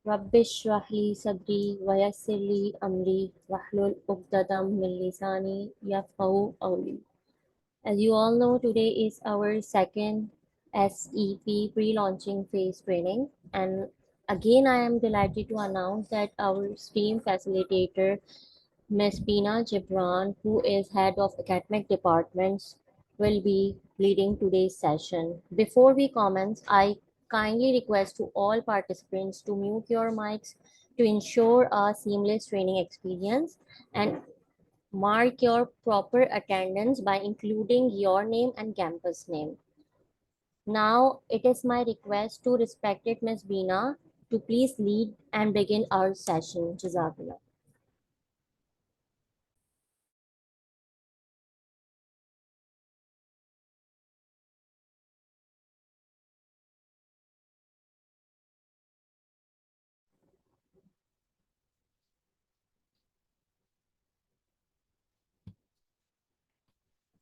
Rabbish Rahli Sadri Vayasirli Amri Wahlul Uqdadam min Lisani Yafqahu Qawli. As you all know, today is our second SEP pre-launching phase training, and again I am delighted to announce that our stream facilitator Ms. Beena Jibran, who is head of academic departments, will be leading today's session. Before we commence, I kindly request to all participants to mute your mics to ensure a seamless training experience, and mark your proper attendance by including your name and campus name. Now, it is my request to respected Ms. Beena to please lead and begin our session. Jazakallah.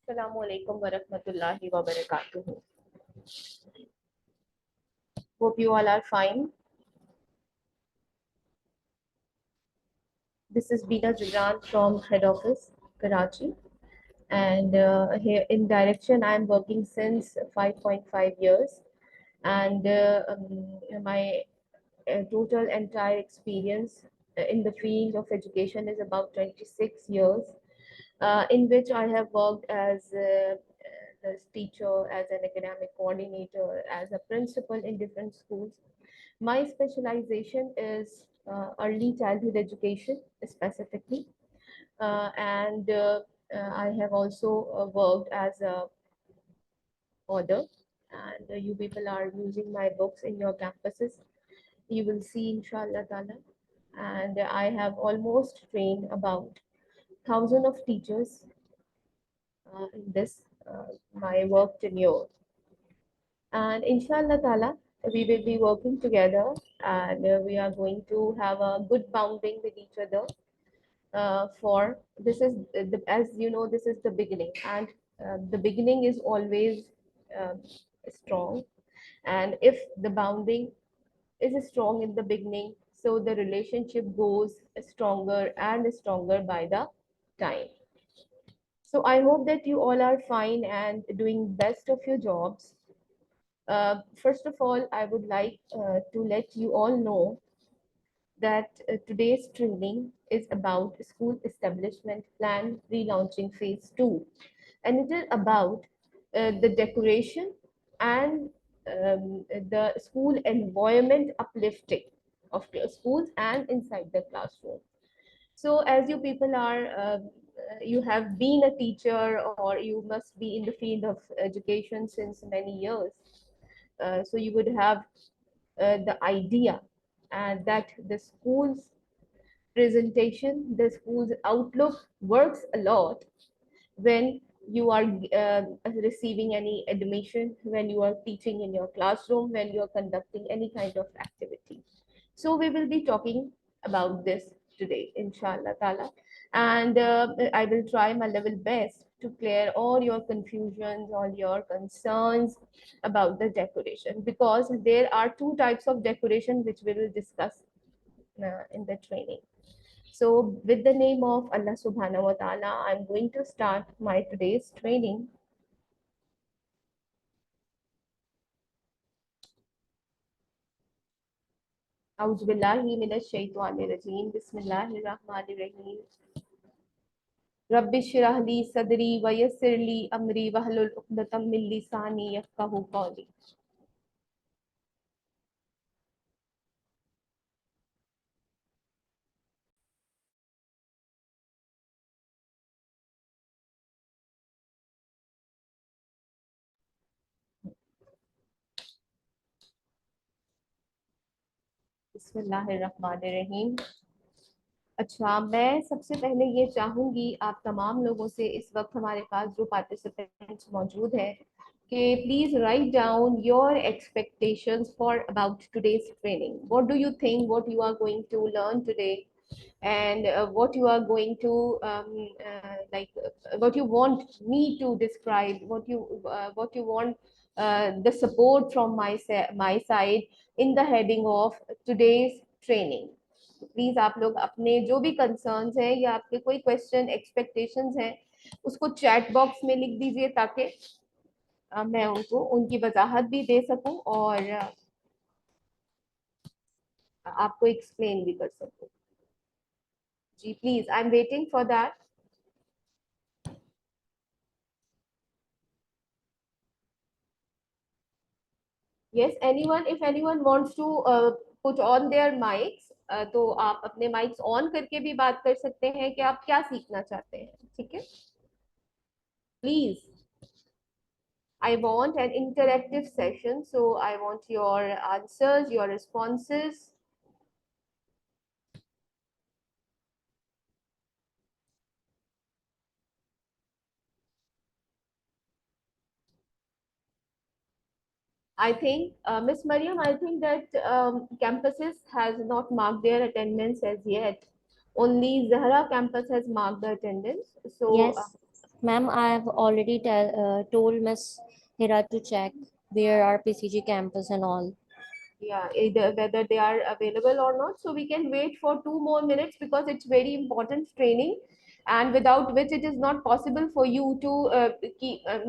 Assalamu alaikum wa rahmatullahi wa barakatuhu. Hope you all are fine. This is Beena Jibran from head office, Karachi. And here in direction, I'm working since 5.5 years. And my total entire experience in the field of education is about 26 years, in which I have worked as a teacher, as an academic coordinator, as a principal in different schools. My specialization is early childhood education specifically, and I have also worked as a author. And you people are using my books in your campuses. You will see, inshallah ta'ala. And I have almost trained about 1,000 of teachers in this my work tenure. And inshallah ta'ala, we will be working together, and we are going to have a good bonding with each other. For this is as you know, this is the beginning, and the beginning is always uh, strong. And if the bonding is strong in the beginning, so the relationship goes stronger and stronger by the time. So I hope that you all are fine and doing best of your jobs. First of all, I would like to let you all know that today's training is about school establishment plan relaunching phase 2, and it is about the decoration and the school environment uplifting of schools and inside the classroom. So as you people are you have been a teacher, or you must be in the field of education since many years, so you would have the idea and that the school's presentation, the school's outlook works a lot when you are receiving any admission, when you are teaching in your classroom, when you are conducting any kind of activity. So we will be talking about this today, inshallah ta'ala. And I will try my level best to clear all your confusions, all your concerns about the decoration, because there are two types of decoration which we will discuss in the training. So with the name of Allah subhanahu wa ta'ala, I'm going to start my today's training. A'udhu billahi minash shaitanir rajim. Bismillahir rahmanir rahim. Rabbi shrah li sadri wa yassir li amri wahlul uqdatam min lisani yafqahu qawli. बिस्मिल्लाहिर रहमानिर रहीम। अच्छा, मैं सबसे पहले ये चाहूंगी आप तमाम लोगों से, इस वक्त हमारे पास जो पार्टिसिपेंट्स मौजूद हैं, कि please write down your expectations for about today's training. What do you think what you are going to learn today, and what you are going to what you want me to describe, what you want the support from my side in the heading of today's training. Please आप लोग अपने जो भी concerns हैं या आपके कोई question expectations हैं उसको चैट बॉक्स में लिख दीजिए, ताकि मैं उनको उनकी वजाहत भी दे सकूं और आपको एक्सप्लेन भी कर सकूं। जी please, I am waiting for that. Yes, anyone, if anyone wants to put on their mics, तो आप अपने माइक्स ऑन करके भी बात कर सकते हैं कि आप क्या सीखना चाहते हैं। ठीक है, please, I want an interactive session, so I want your answers, your responses. I think, Miss Mariam, I think that campuses has not marked their attendance as yet. Only Zahra campus has marked the attendance. So, Yes, ma'am, I have already told Miss Hira to check where our PCG campus and all. yeah, either whether they are available or not. So we can wait for 2 more minutes because it's very important training, and without which it is not possible for you to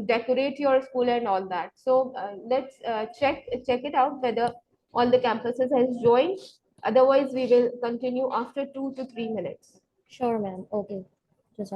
decorate your school and all that. So let's check it out whether all the campuses has joined. Otherwise, we will continue after 2 to 3 minutes. Sure, ma'am. Okay. Just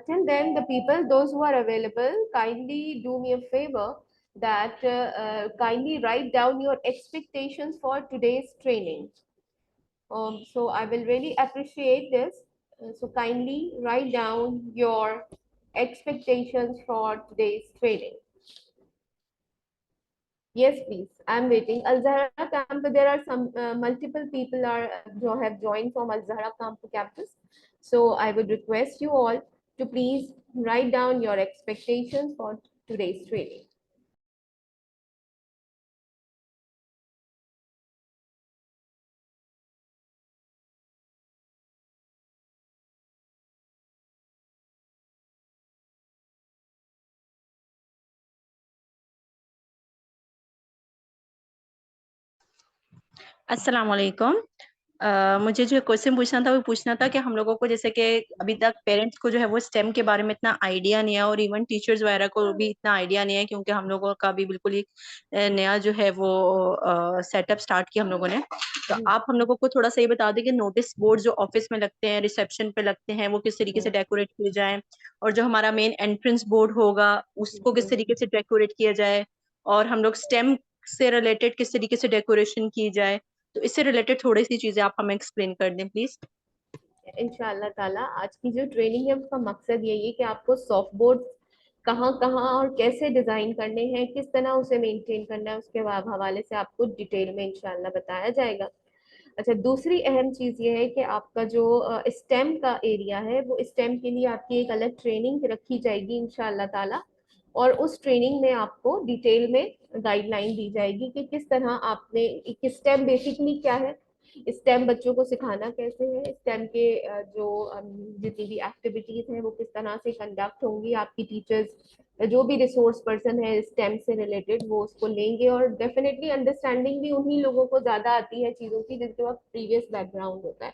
Till then, the people, those who are available, kindly do me a favor that kindly write down your expectations for today's training. So I will really appreciate this. So kindly write down your expectations for today's training. Yes, please. I'm waiting. Al Zahra camp, there are some multiple people are who have joined from Al Zahra campus. So I would request you all to please write down your expectations for today's training. अस्सलाम वालेकुम। मुझे जो question पूछना था वो पूछना था कि हम लोगों को जैसे कि अभी तक पेरेंट्स को जो है वो स्टेम के बारे में इतना आइडिया नहीं है और इवन टीचर्स वगैरह को भी इतना आइडिया नहीं है, क्योंकि हम लोगों का भी बिल्कुल ही नया जो है वो सेटअप स्टार्ट किया हम लोगों ने। तो आप हम लोगों को थोड़ा सा ये बता दें कि नोटिस बोर्ड जो ऑफिस में लगते हैं, रिसेप्शन पे लगते हैं, वो किस तरीके से डेकोरेट किए जाए, और जो हमारा मेन एंट्रेंस बोर्ड होगा उसको किस तरीके से डेकोरेट किया जाए, और हम लोग स्टेम से रिलेटेड किस तरीके से डेकोरेशन की जाए। तो इससे रिलेटेड थोड़ी सी चीजें आप हमें एक्सप्लेन कर दें प्लीज। इंशाल्लाह ताला आज की जो ट्रेनिंग है उसका मकसद यही है कि आपको सॉफ्ट बोर्ड कहाँ कहाँ और कैसे डिजाइन करने हैं, किस तरह उसे मेंटेन करना है, उसके हवाले से आपको डिटेल में इंशाल्लाह बताया जाएगा। अच्छा, दूसरी अहम चीज ये है कि आपका जो स्टेम का एरिया है वो स्टेम के लिए आपकी एक अलग ट्रेनिंग रखी जाएगी इंशाल्लाह ताला, और उस ट्रेनिंग में आपको डिटेल में गाइडलाइन दी जाएगी कि किस तरह आपने स्टेम बेसिकली क्या है, स्टेम बच्चों को सिखाना कैसे है, स्टेम के जो जितनी भी एक्टिविटीज हैं वो किस तरह से कंडक्ट होंगी, आपकी टीचर्स जो भी रिसोर्स पर्सन है स्टेम से रिलेटेड वो उसको लेंगे, और डेफिनेटली अंडरस्टैंडिंग भी उन्हीं लोगों को ज्यादा आती है चीजों की जिनके पास प्रीवियस बैकग्राउंड होता है।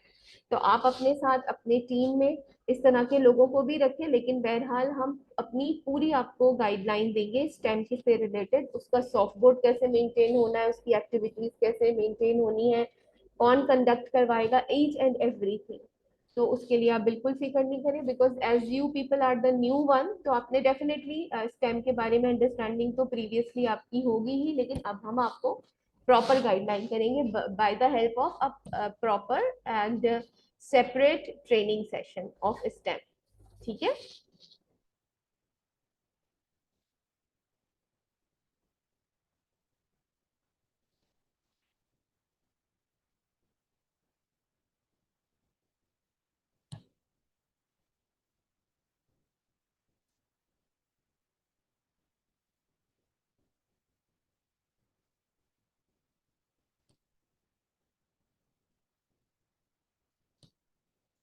तो आप अपने साथ अपने टीम में इस तरह के लोगों को भी रखें, लेकिन बहरहाल हम अपनी पूरी आपको गाइडलाइन देंगे स्टेम से रिलेटेड, उसका सॉफ्ट बोर्ड कैसे मेंटेन होना है, उसकी एक्टिविटीज कैसे मेंटेन होनी है, कौन कंडक्ट करवाएगा, ईच एंड एवरीथिंग। तो उसके लिए आप बिल्कुल फिक्र नहीं करें, because as you people are the new one, तो आपने डेफिनेटली स्टेम के बारे में अंडरस्टैंडिंग तो प्रीवियसली आपकी होगी ही, लेकिन अब हम आपको प्रॉपर गाइडलाइन करेंगे by the help of a proper and separate training session of stem. ठीक है।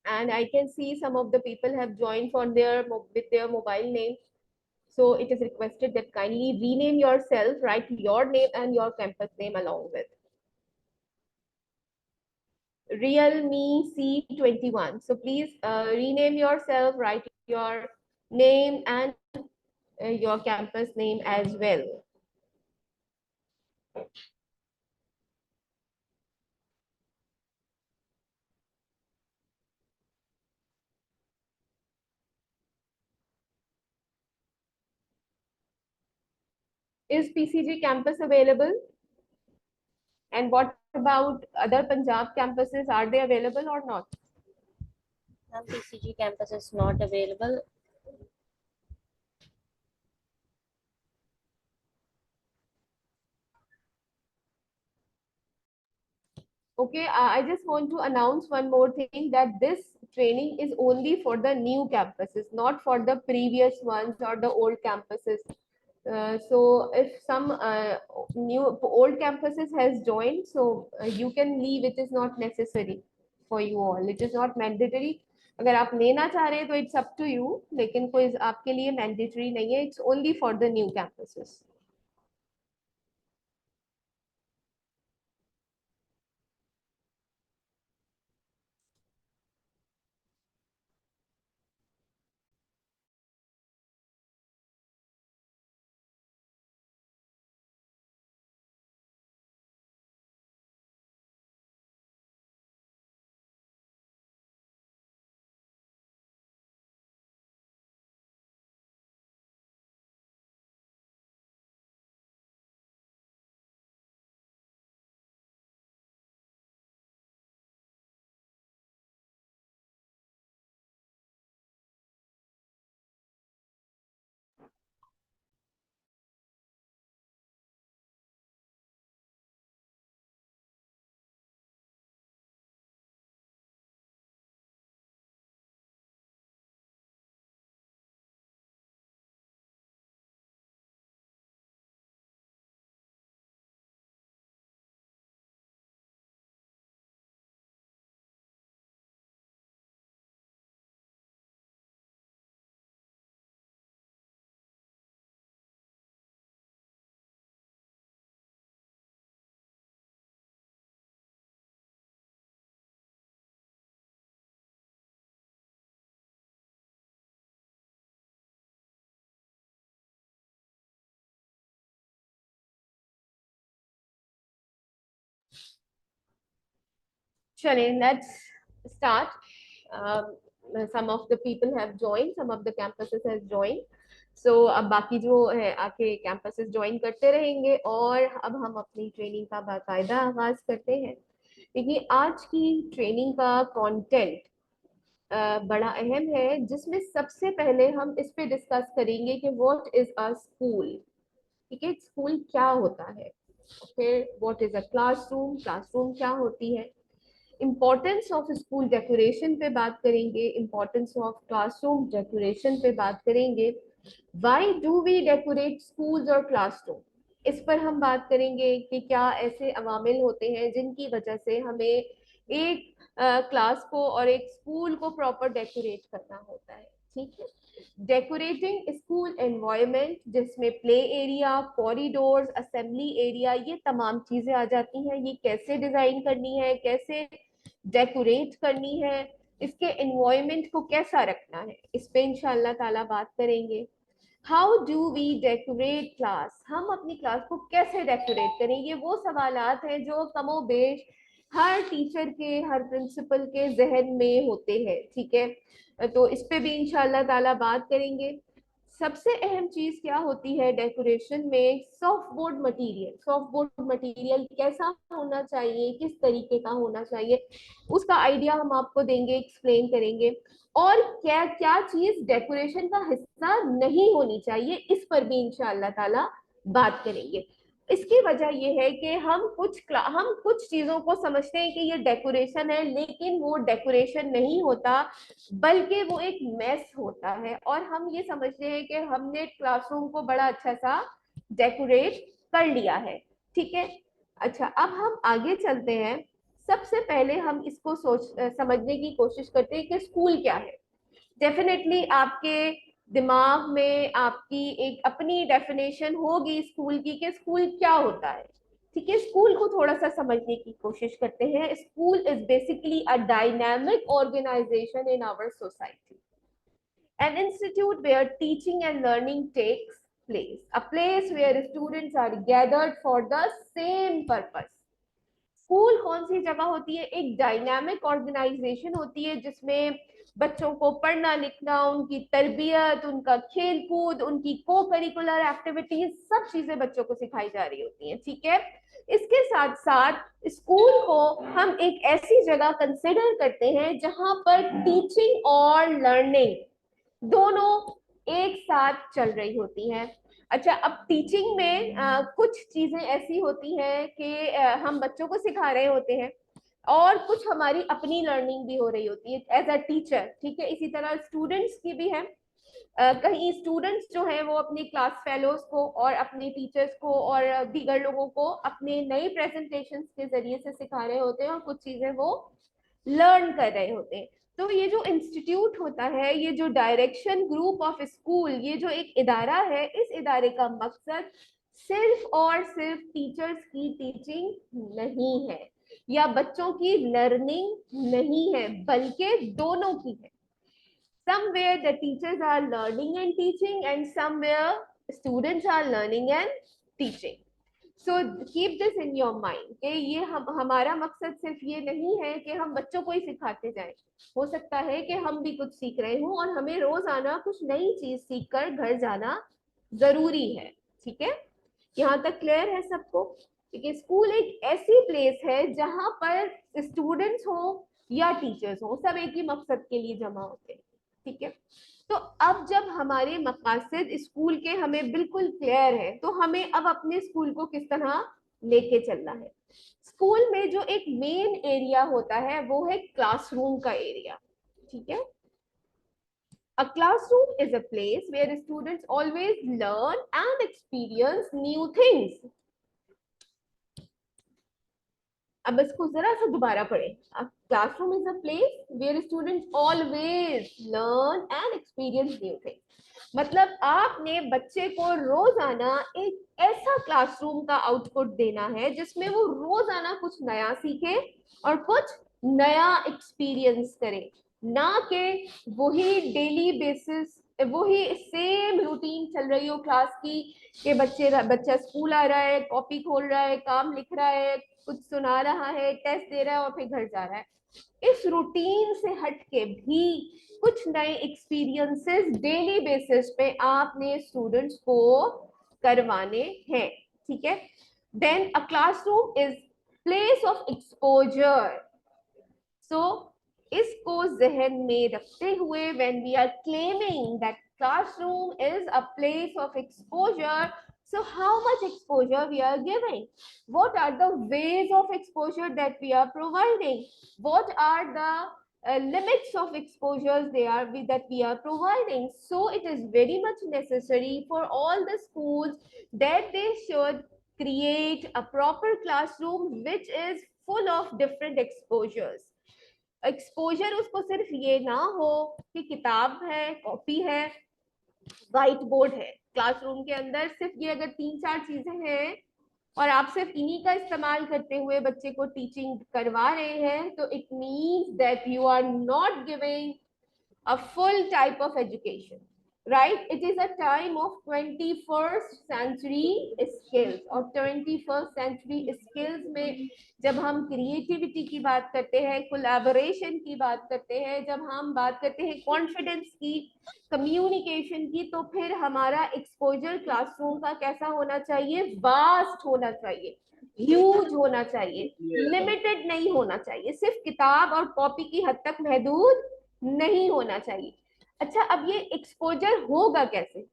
And I can see some of the people have joined for their with their mobile name. So it is requested that kindly rename yourself, write your name and your campus name along with. Realme C21. So please rename yourself, write your name and your campus name as well. Is PCG campus available? And what about other Punjab campuses? Are they available or not? PCG campus is not available. Okay, I just want to announce one more thing, that this training is only for the new campuses, not for the previous ones or the old campuses. So if some new old campuses has joined, so you can leave. It is not necessary for you all. It is not mandatory. अगर आप लेना चाह रहे हैं तो it's up to you, लेकिन कोई आपके लिए mandatory नहीं है. It's only for the new campuses. चलिए, let's start. Um, some of the people have joined, some of the campuses has joined. So अब बाकी जो है आके campuses join करते रहेंगे, और अब हम अपनी ट्रेनिंग का बाकायदा आगाज करते हैं. देखिए, आज की ट्रेनिंग का कंटेंट बड़ा अहम है, जिसमें सबसे पहले हम इस पे डिस्कस करेंगे कि व्हाट इज अ स्कूल. ठीक है, स्कूल क्या होता है. फिर what is a classroom, classroom क्या होती है. इम्पोर्टेंस ऑफ स्कूल डेकोरेशन पे बात करेंगे, इम्पोर्टेंस ऑफ क्लासरूम डेकोरेशन पे बात करेंगे. Why do we decorate schools और क्लासरूम, इस पर हम बात करेंगे कि क्या ऐसे अवामिल होते हैं जिनकी वजह से हमें एक क्लास को और एक स्कूल को प्रॉपर डेकोरेट करना होता है. ठीक है. डेकोरेटिंग स्कूल एनवायरनमेंट, जिसमें play area, corridors, assembly area, ये तमाम चीजें आ जाती हैं. ये कैसे डिजाइन करनी है, कैसे डेकोरेट करनी है, इसके एनवायरनमेंट को कैसा रखना है, इस पे इंशाल्लाह ताला बात करेंगे. How do we decorate class, हम अपनी क्लास को कैसे डेकोरेट करें. ये वो सवालात हैं जो कमो बेश हर टीचर के, हर प्रिंसिपल के जहन में होते हैं, ठीक है। तो इस पे भी इंशाल्लाह ताला बात करेंगे। सबसे अहम चीज क्या होती है डेकोरेशन में? Soft board material. Soft board material कैसा होना चाहिए, किस तरीके का होना चाहिए, उसका आइडिया हम आपको देंगे, एक्सप्लेन करेंगे। और क्या क्या चीज डेकोरेशन का हिस्सा नहीं होनी चाहिए, इस पर भी इंशाल्लाह ताला बात करेंगे। इसकी वजह यह है कि हम कुछ चीजों को समझते हैं कि ये डेकोरेशन है, लेकिन वो डेकोरेशन नहीं होता, बल्कि वो एक मेस होता है। और हम ये समझते हैं कि हमने क्लासरूम को बड़ा अच्छा सा डेकोरेट कर लिया है, ठीक है। अच्छा, अब हम आगे चलते हैं। सबसे पहले हम इसको समझने की कोशिश करते हैं कि स्कूल क्या है। डेफिनेटली आपके दिमाग में आपकी एक अपनी डेफिनेशन होगी स्कूल की, कि स्कूल क्या होता है, ठीक है। स्कूल को थोड़ा सा समझने की कोशिश करते हैं। School is basically a dynamic organization in our society, an institute where teaching and learning takes place, a place where students are gathered for the same purpose। School कौन सी जगह होती है? एक डायनामिक ऑर्गेनाइजेशन होती है जिसमें बच्चों को पढ़ना लिखना, उनकी तरबियत, उनका खेल कूद, उनकी को करिकुलर एक्टिविटीज, सब चीजें बच्चों को सिखाई जा रही होती हैं, ठीक है। इसके साथ साथ स्कूल को हम एक ऐसी जगह कंसिडर करते हैं जहां पर टीचिंग और लर्निंग दोनों एक साथ चल रही होती हैं। अच्छा, अब टीचिंग में कुछ चीजें ऐसी होती हैं कि हम बच्चों को सिखा रहे होते हैं, और कुछ हमारी अपनी लर्निंग भी हो रही होती है एज अ टीचर, ठीक है। इसी तरह स्टूडेंट्स की भी है। कहीं स्टूडेंट्स जो हैं वो अपनी क्लास फेलोज को और अपने टीचर्स को और दीगर लोगों को अपने नई प्रेजेंटेशंस के जरिए से सिखा रहे होते हैं, और कुछ चीजें वो लर्न कर रहे होते हैं। तो ये जो इंस्टीट्यूट होता है, ये जो डायरेक्शन ग्रुप ऑफ स्कूल, ये जो एक इदारा है, इस इदारे का मकसद सिर्फ और सिर्फ टीचर्स की टीचिंग नहीं है या बच्चों की लर्निंग नहीं है, बल्कि दोनों की है। Somewhere the teachers are learning and teaching, and somewhere students are learning and teaching. So keep this in your mind कि ये हमारा मकसद सिर्फ ये नहीं है कि हम बच्चों को ही सिखाते जाएं। हो सकता है कि हम भी कुछ सीख रहे हों और हमें रोजाना कुछ नई चीज सीख कर घर जाना जरूरी है, ठीक है। यहाँ तक क्लियर है सबको? क्योंकि स्कूल एक ऐसी प्लेस है जहां पर स्टूडेंट्स हो या टीचर्स हो, सब एक ही मकसद के लिए जमा होते हैं, ठीक है। तो अब जब हमारे मकासद स्कूल के हमें बिल्कुल क्लियर है, तो हमें अब अपने स्कूल को किस तरह लेके चलना है। स्कूल में जो एक मेन एरिया होता है वो है क्लासरूम का एरिया, ठीक है। A classroom is a place where students always learn and experience new things। अब इसको जरा सा दोबारा पढ़े। Classroom is a place where students always learn and experience new things. मतलब आपने बच्चे को रोजाना एक ऐसा क्लासरूम का आउटपुट देना है जिसमें वो रोजाना कुछ नया सीखे और कुछ नया एक्सपीरियंस करे, ना कि वही डेली बेसिस, वही सेम रूटीन चल रही हो क्लास की, कि बच्चा स्कूल आ रहा है, कॉपी खोल रहा है, काम लिख रहा है, कुछ सुना रहा है, टेस्ट दे रहा है और फिर घर जा रहा है। इस रूटीन से हटके भी कुछ नए एक्सपीरियंसेस डेली बेसिस पे आपने स्टूडेंट्स को करवाने हैं, ठीक है। Then a classroom is place of exposure. So इसको जहन में रखते हुए when we are claiming that classroom is a place of exposure, so how much exposure we are giving, what are the ways of exposure that we are providing, what are the limits of exposures that we are providing. So it is very much necessary for all the schools that they should create a proper classroom which is full of different exposures। Exposure उसको सिर्फ ये ना हो कि किताब है, copy है, white board है। क्लासरूम के अंदर सिर्फ ये अगर 3-4 चीजें हैं और आप सिर्फ इन्हीं का इस्तेमाल करते हुए बच्चे को टीचिंग करवा रहे हैं, तो it means that you are not giving a full type of education. right? It is a time of 21st century skills, और 21st century skills में जब हम क्रिएटिविटी की बात करते हैं, कोलैबोरेशन की बात करते हैं, जब हम बात करते हैं कॉन्फिडेंस की, कम्युनिकेशन की, तो फिर हमारा एक्सपोजर क्लासरूम का कैसा होना चाहिए? वास्ट होना चाहिए, ह्यूज होना चाहिए, लिमिटेड नहीं होना चाहिए, सिर्फ किताब और कॉपी की हद तक महदूद नहीं होना चाहिए। अच्छा, अब ये एक्सपोजर होगा कैसे?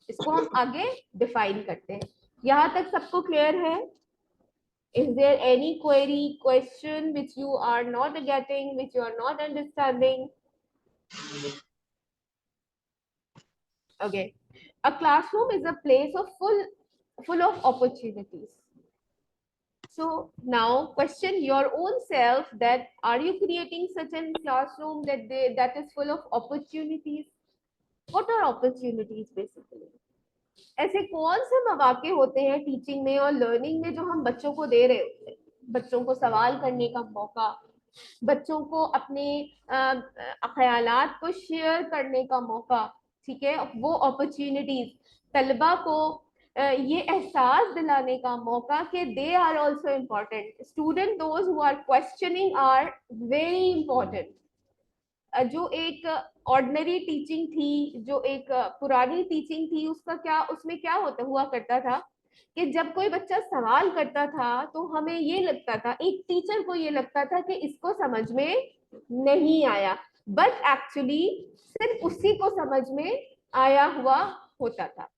इसको हम आगे डिफाइन करते हैं। यहां तक सबको क्लियर है? Is there any query, question which you are not getting, which you are not understanding? Okay. A classroom is a place of full of opportunities. So now question your own self that are you creating such a classroom that is full of opportunities? What are opportunities basically? ऐसे कौन से मौके होते हैं teaching में और learning में जो हम बच्चों को दे रहे होते हैं? बच्चों को सवाल करने का मौका, बच्चों को अपने ख्यालात को शेयर करने का मौका, ठीक है, वो अपॉर्चुनिटीज, तलबा को ये एहसास दिलाने का मौका कि they are also important. Student those who are questioning are very important. जो एक ऑर्डिनरी टीचिंग थी, जो एक पुरानी टीचिंग थी, उसका क्या, उसमें क्या होता हुआ करता था कि जब कोई बच्चा सवाल करता था तो हमें ये लगता था, एक टीचर को ये लगता था कि इसको समझ में नहीं आया, बट एक्चुअली सिर्फ उसी को समझ में आया हुआ होता था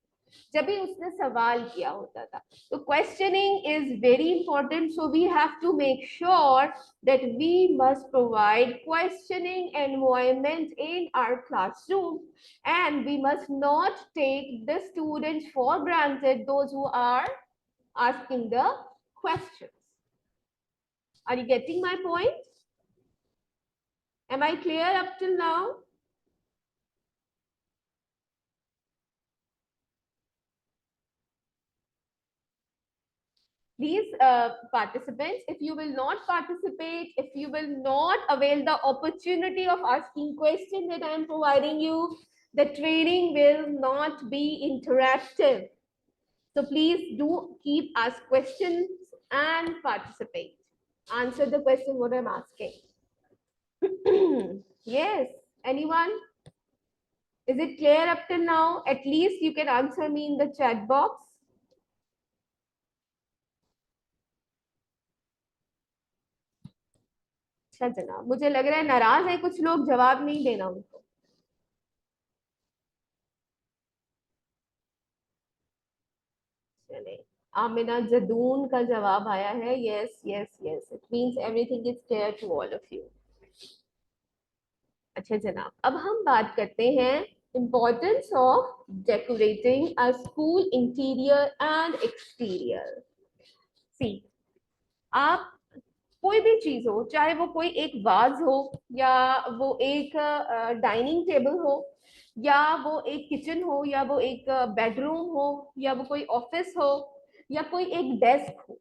जब भी उसने सवाल किया होता था। तो questioning is very important, so we have to make sure that we must provide questioning environment in our classroom, and we must not take the students for granted, those who are asking the questions. Are you getting my point? Am I clear up till now? Please, participants, if you will not participate, if you will not avail the opportunity of asking questions that I am providing you, the training will not be interactive. So please do keep ask questions and participate. Answer the question what I'm asking. Yes, anyone? Is it clear up till now? At least you can answer me in the chat box. अच्छा जनाब, मुझे लग रहा है नाराज है कुछ लोग, जवाब नहीं देना उनको। चले, आमिना जदून का जवाब आया है, yes yes yes, it means everything is clear to all of you. अच्छा जनाब, अब हम बात करते हैं importance of decorating a school interior and exterior. See, आप कोई भी चीज हो, चाहे वो कोई एक वाज हो, या वो एक डाइनिंग टेबल हो, या वो एक किचन हो, या वो एक बेडरूम हो, या वो कोई ऑफिस हो, या कोई एक डेस्क हो,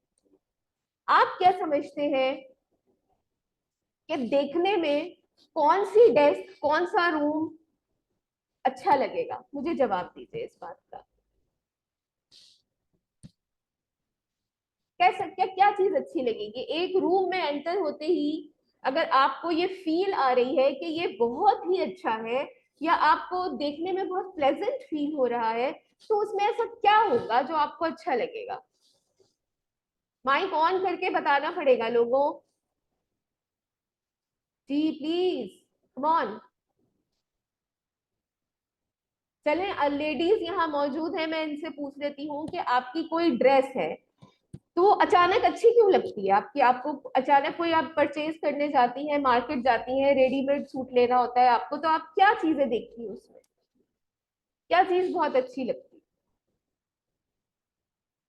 आप क्या समझते हैं कि देखने में कौन सी डेस्क, कौन सा रूम अच्छा लगेगा? मुझे जवाब दीजिए इस बात का। कैसा, क्या क्या चीज अच्छी लगेगी? एक रूम में एंटर होते ही अगर आपको ये फील आ रही है कि ये बहुत ही अच्छा है, या आपको देखने में बहुत प्लेजेंट फील हो रहा है, तो उसमें ऐसा क्या होगा जो आपको अच्छा लगेगा? माइक ऑन करके बताना पड़ेगा लोगों जी, प्लीज कम ऑन। चलें, लेडीज यहाँ मौजूद है, मैं इनसे पूछ लेती हूँ कि आपकी कोई ड्रेस है तो वो अचानक अच्छी क्यों लगती है आपकी? आपको अचानक कोई, आप परचेज करने जाती हैं, मार्केट जाती हैं, रेडीमेड सूट लेना होता है आपको, तो आप क्या चीजें देखती हैं उसमें? क्या चीज बहुत अच्छी लगती है?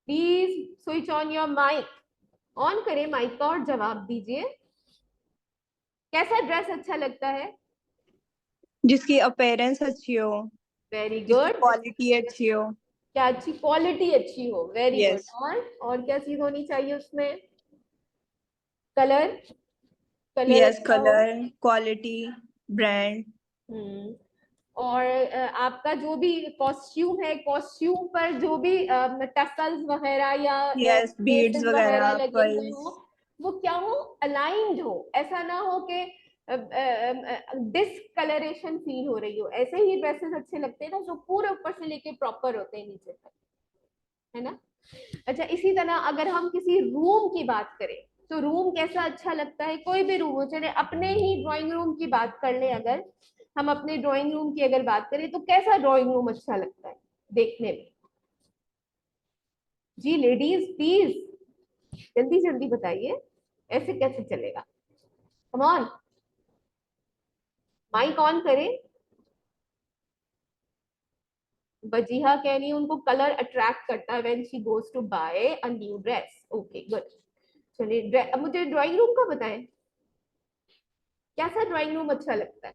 Please switch on your mic, ऑन करें माइक का और जवाब दीजिए। कैसा ड्रेस अच्छा लगता है? जिसकी अपीयरेंस अच्छी हो, वेरी जिसकी गुड। क्वालिटी अच्छी हो। क्या अच्छी क्वालिटी अच्छी हो? Very good. यस। और क्या चीज होनी चाहिए उसमें? कलर, कलर यस, अच्छा हो। Colour, quality, brand. हम्म, और आपका जो भी कॉस्ट्यूम है, कॉस्ट्यूम पर जो भी टसल्स वगैरह या यस, बीड्स लेसेस वगैरह वगैरह, लगे हुए पर्ल्स। हो, वो क्या हो, अलाइंड हो। ऐसा ना हो कि डिसकलरेशन फील हो रही हो। ऐसे ही ड्रेसेस अच्छे लगते हैं ना जो पूरे ऊपर से लेके प्रॉपर होते हैं नीचे तक, है ना। अच्छा, इसी तरह अगर हम किसी रूम की बात करें तो रूम कैसा अच्छा लगता है, कोई भी रूम हो, चले अपने ही ड्राइंग रूम की बात कर ले, अगर हम अपने ड्राइंग रूम की अगर बात करें तो कैसा ड्राइंग रूम अच्छा लगता है देखने में? जी लेडीज प्लीज जल्दी जल्दी बताइए, ऐसे कैसे चलेगा? कम ऑन, माइक ऑन करें। वजीहा कह रही है उनको कलर अट्रैक्ट करता है when she goes to buy a new dress. Okay good. चलिए अब मुझे ड्राइंग रूम का बताएं, कैसा ड्राइंग रूम अच्छा लगता है?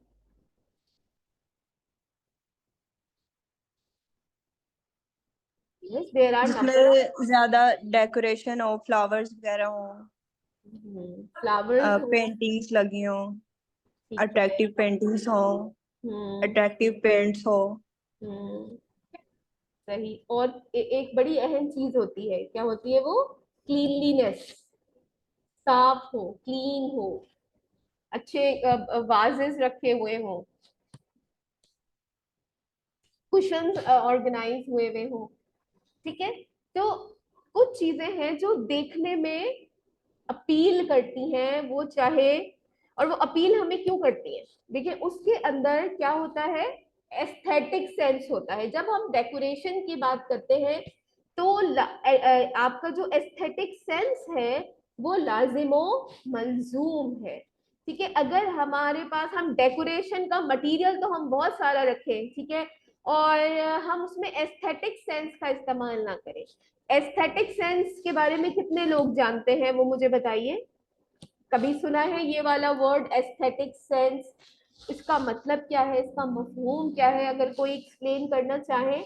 Yes, there are number of जिसमें ज्यादा डेकोरेशन हो, फ्लावर्स वगैरह हो, फ्लावर्स हो। पेंटिंग्स लगी हो, ठीक है। अट्रैक्टिव पेंटिंग्स हो, हम्म अट्रैक्टिव पेंट्स हो। हम्म सही। और एक बड़ी अहम चीज होती है, क्या होती है वो? क्लीनलीनेस, साफ हो, क्लीन हो, अच्छे वाजेस रखे हुए हो, कुशंस ऑर्गेनाइज हुए हुए हो। ठीक है। तो कुछ चीजें हैं जो देखने में अपील करती हैं, वो चाहे, और वो अपील हमें क्यों करती है? देखिए उसके अंदर क्या होता है, एस्थेटिक सेंस होता है। जब हम डेकोरेशन की बात करते हैं तो आपका जो एस्थेटिक सेंस है वो लाजिमो मलजूम है। ठीक है। अगर हमारे पास, हम डेकोरेशन का मटेरियल तो हम बहुत सारा रखें, ठीक है, और हम उसमें एस्थेटिक सेंस का इस्तेमाल ना करें। एस्थेटिक सेंस के बारे में कितने लोग जानते हैं, वो मुझे बताइए। कभी सुना है ये वाला वर्ड एस्थेटिक सेंस? इसका मतलब क्या है, इसका मफहूम क्या है? अगर कोई एक्सप्लेन करना चाहे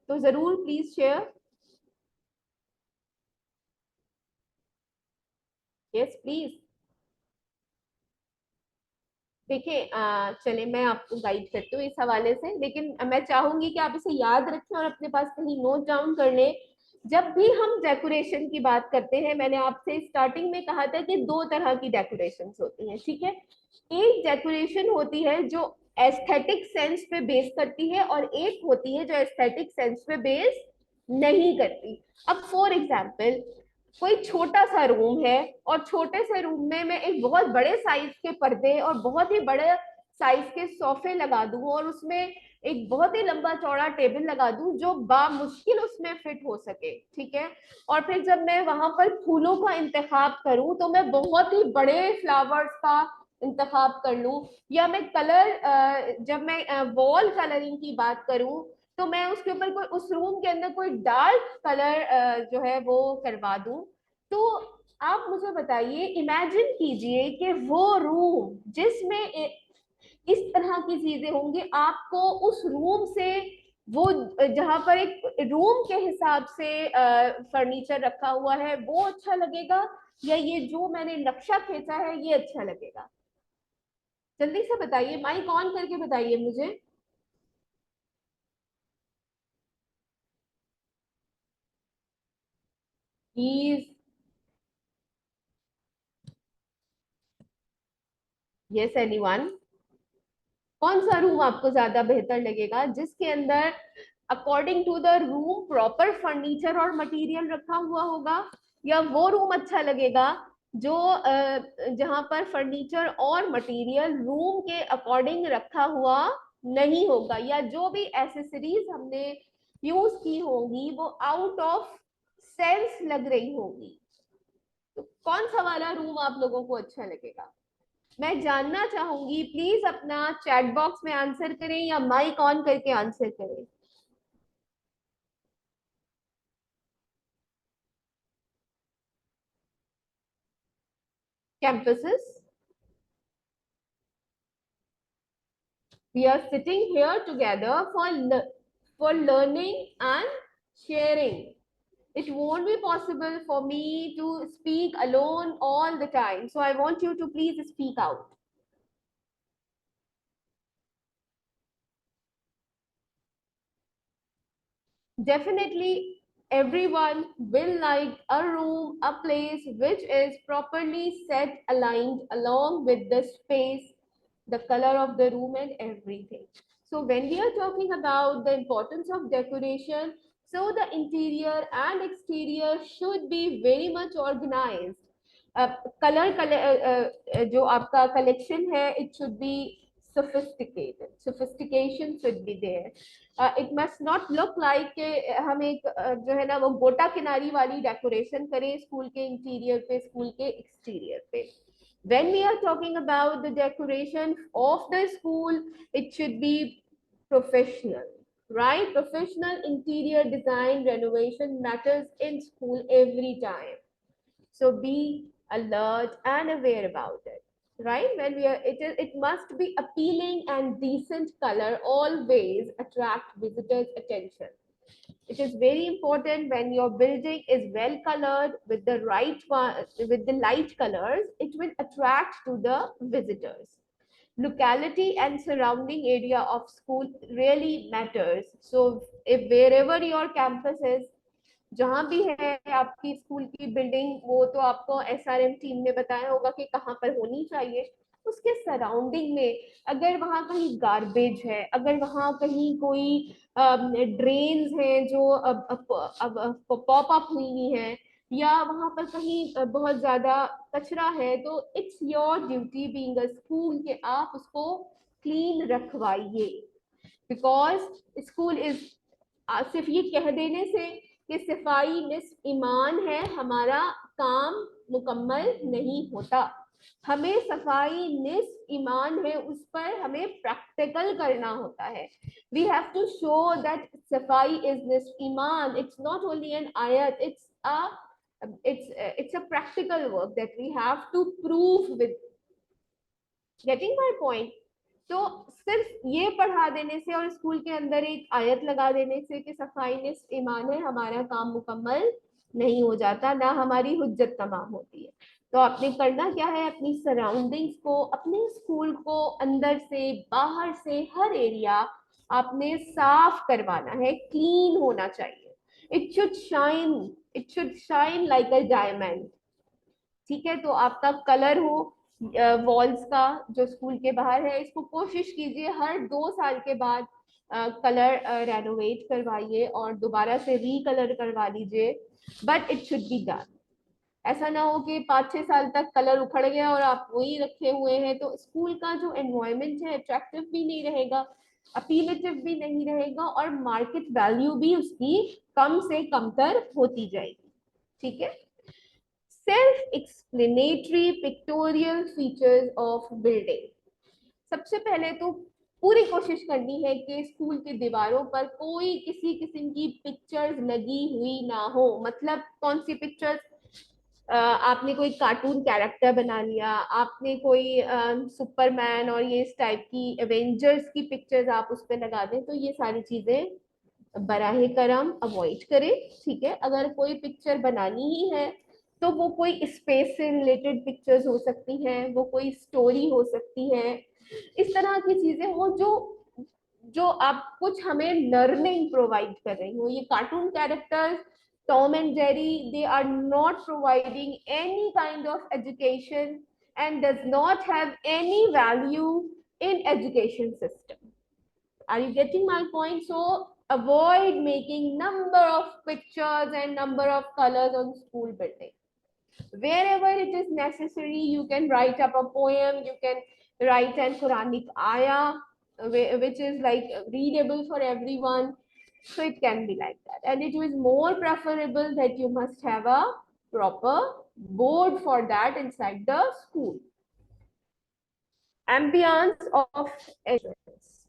तो जरूर प्लीज शेयर। Yes please. देखिए चले मैं आपको गाइड करती हूँ इस हवाले से, लेकिन मैं चाहूंगी कि आप इसे याद रखें और अपने पास कहीं नोट डाउन कर लें। जब भी हम डेकोरेशन की बात करते हैं, मैंने आपसे स्टार्टिंग में कहा था कि दो तरह की डेकोरेशन होती हैं, ठीक है। एक डेकोरेशन होती है जो एस्थेटिक सेंस पे बेस करती है, और एक होती है जो एस्थेटिक सेंस पे बेस नहीं करती। अब फॉर एग्जाम्पल, कोई छोटा सा रूम है और छोटे से रूम में मैं एक बहुत बड़े साइज के पर्दे और बहुत ही बड़े साइज के सोफे लगा दूं, और उसमें एक बहुत ही लंबा चौड़ा टेबल लगा दूं जो बामुश्किल उसमें फिट हो सके, ठीक है। और फिर जब मैं वहां पर फूलों का इंतखाब करूं तो मैं बहुत ही बड़े फ्लावर्स का इंतखाब कर लूं, या मैं कलर, जब मैं वॉल कलरिंग की बात करूं तो मैं उसके ऊपर कोई, उस रूम के अंदर कोई डार्क कलर जो है वो करवा दूं। तो आप मुझे बताइए, इमेजिन कीजिए कि वो रूम जिसमें इस तरह की चीजें होंगी, आपको उस रूम से, वो जहां पर एक रूम के हिसाब से फर्नीचर रखा हुआ है, वो अच्छा लगेगा, या ये जो मैंने नक्शा खींचा है ये अच्छा लगेगा? जल्दी से बताइए, माइक ऑन करके बताइए मुझे प्लीज। Yes anyone? कौन सा रूम आपको ज्यादा बेहतर लगेगा, जिसके अंदर according to the room proper furniture और मटेरियल रखा हुआ होगा, या वो रूम अच्छा लगेगा जो जहां पर फर्नीचर और मटेरियल रूम के अकॉर्डिंग रखा हुआ नहीं होगा, या जो भी एसेसरीज हमने यूज की होंगी वो आउट ऑफ सेंस लग रही होगी? तो कौन सा वाला रूम आप लोगों को अच्छा लगेगा? मैं जानना चाहूंगी, प्लीज अपना चैट बॉक्स में आंसर करें या माइक ऑन करके आंसर करें। Campuses, we are sitting here together for learning and sharing. It won't be possible for me to speak alone all the time, so I want you to please speak out. Definitely everyone will like a room, a place which is properly set, aligned along with the space, the color of the room and everything. So when we are talking about the importance of decoration, so the interior and exterior should be very much organized. Colour जो आपका collection है, it should be sophisticated. Sophistication should be there. It must not look like हम एक जो है ना वो गोटा किनारी वाली डेकोरेशन करें स्कूल के इंटीरियर पे, स्कूल के एक्सटीरियर पे. When we are talking about the decoration of the school, it should be professional, right? Professional interior design renovation matters in school every time. So be alert and aware about it, right? When we are, it must be appealing and decent color always attract visitors' attention. It is very important when your building is well colored with the right one, with the light colors, it will attract to the visitors. Locality and surrounding area of school really matters. So if wherever your campus is, जहां भी है आपकी school की building, वो तो आपको SRM team ने बताया होगा कि कहाँ पर होनी चाहिए. उसके सराउंडिंग में अगर वहां कहीं गार्बेज है, अगर वहां कहीं कोई ड्रेन्स हैं जो अब पॉप अप हुई हैं, या वहां पर कहीं बहुत ज्यादा कचरा है, तो it's your duty being a school कि आप उसको क्लीन रखवाइए. बिकॉज स्कूल इज, सिर्फ ये कह देने से कि सफाई निस्फ ईमान है, हमारा काम मुकम्मल नहीं होता. हमें सफाई निस्फ ईमान है, उस पर हमें प्रैक्टिकल करना होता है. We have to show that सफाई इज निस्फ ईमान. इट्स नॉट ओनली एन आयत, it's a practical work that we have to prove with. Getting my point? तो सिर्फ ये पढ़ा देने से और स्कूल के अंदर एक आयत लगा देने से कि सफाई निस्फ ईमान है, हमारा काम मुकम्मल नहीं हो जाता, ना हमारी हुज्जत तमाम होती है. तो आपने करना क्या है, अपनी सराउंडिंग्स को, अपने स्कूल को अंदर से बाहर से हर एरिया आपने साफ करवाना है, क्लीन होना चाहिए. It should shine like a diamond. ठीक है, तो आपका कलर हो वॉल्स का जो स्कूल के बाहर है, इसको कोशिश कीजिए हर 2 साल के बाद कलर रेनोवेट करवाइए और दोबारा से रीकलर करवा लीजिए. But it should be done. ऐसा ना हो कि 5-6 साल तक कलर उखड़ गया और आप वही रखे हुए हैं, तो स्कूल का जो एनवायरनमेंट है अट्रैक्टिव भी नहीं रहेगा, अपीलेटिव भी नहीं रहेगा, और मार्केट वैल्यू भी उसकी कम से कमतर होती जाएगी. ठीक है. Self explanatory pictorial features of building. सबसे पहले तो पूरी कोशिश करनी है कि स्कूल की दीवारों पर कोई किसी किस्म की पिक्चर्स लगी हुई ना हो. मतलब कौन सी पिक्चर्स? आपने कोई कार्टून कैरेक्टर बना लिया, आपने कोई सुपरमैन और ये इस टाइप की एवेंजर्स की पिक्चर्स आप उस पर लगा दें, तो ये सारी चीजें बराहे करम अवॉइड करें. ठीक है. अगर कोई पिक्चर बनानी ही है तो वो कोई स्पेस से रिलेटेड पिक्चर्स हो सकती हैं, वो कोई स्टोरी हो सकती है, इस तरह की चीजें हो जो जो आप कुछ हमें लर्निंग प्रोवाइड कर रही हो. ये cartoon characters Tom and Jerry, they are not providing any kind of education and does not have any value in education system. Are you getting my point? So avoid making number of pictures and number of colors on school building. Wherever it is necessary, you can write up a poem, you can write an Quranic ayah, which is like readable for everyone. So it can be like that. And it is more preferable that you must have a proper board for that inside the school. Ambience of entrance.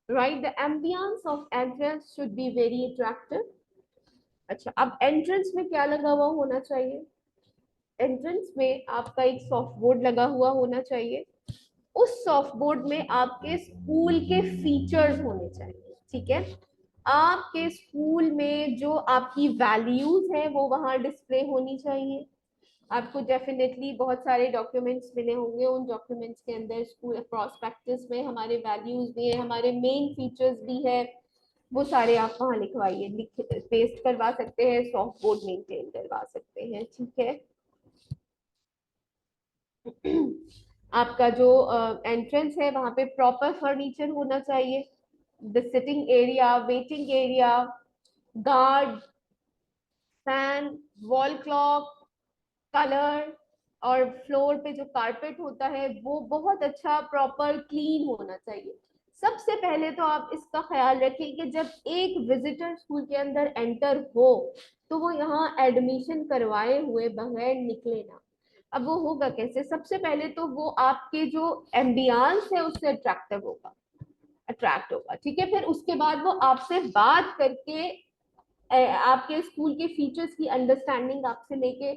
Right? The ambience of entrance should be very attractive. अच्छा, अब entrance में क्या लगा हुआ होना चाहिए? Entrance में आपका एक सॉफ्ट बोर्ड लगा हुआ होना चाहिए. उस सॉफ्ट बोर्ड में आपके स्कूल के फीचर्स होने चाहिए. ठीक है. आपके स्कूल में जो आपकी वैल्यूज हैं वो वहां डिस्प्ले होनी चाहिए. आपको डेफिनेटली बहुत सारे डॉक्यूमेंट्स मिले होंगे. उन डॉक्यूमेंट्स के अंदर स्कूल प्रॉस्पेक्टस में हमारे वैल्यूज भी है, हमारे मेन फीचर्स भी है. वो सारे आप वहाँ लिखवाइए, पेस्ट करवा सकते हैं, सॉफ्ट बोर्ड मेंटेन करवा सकते हैं, ठीक है। आपका जो एंट्रेंस है वहाँ पे प्रॉपर फर्नीचर होना चाहिए, the sitting area, waiting area, guard, fan, wall clock, colour, और फ्लोर पे जो कारपेट होता है वो बहुत अच्छा प्रॉपर क्लीन होना चाहिए। सबसे पहले तो आप इसका ख्याल रखें कि जब एक विजिटर स्कूल के अंदर एंटर हो तो वो यहाँ एडमिशन करवाए हुए बगैर निकले ना। अब वो होगा कैसे? सबसे पहले तो वो आपके जो एम्बियंस है उससे अट्रैक्ट होगा, ठीक है। फिर उसके बाद वो आपसे बात करके आपके स्कूल के फीचर्स की अंडरस्टैंडिंग आपसे लेके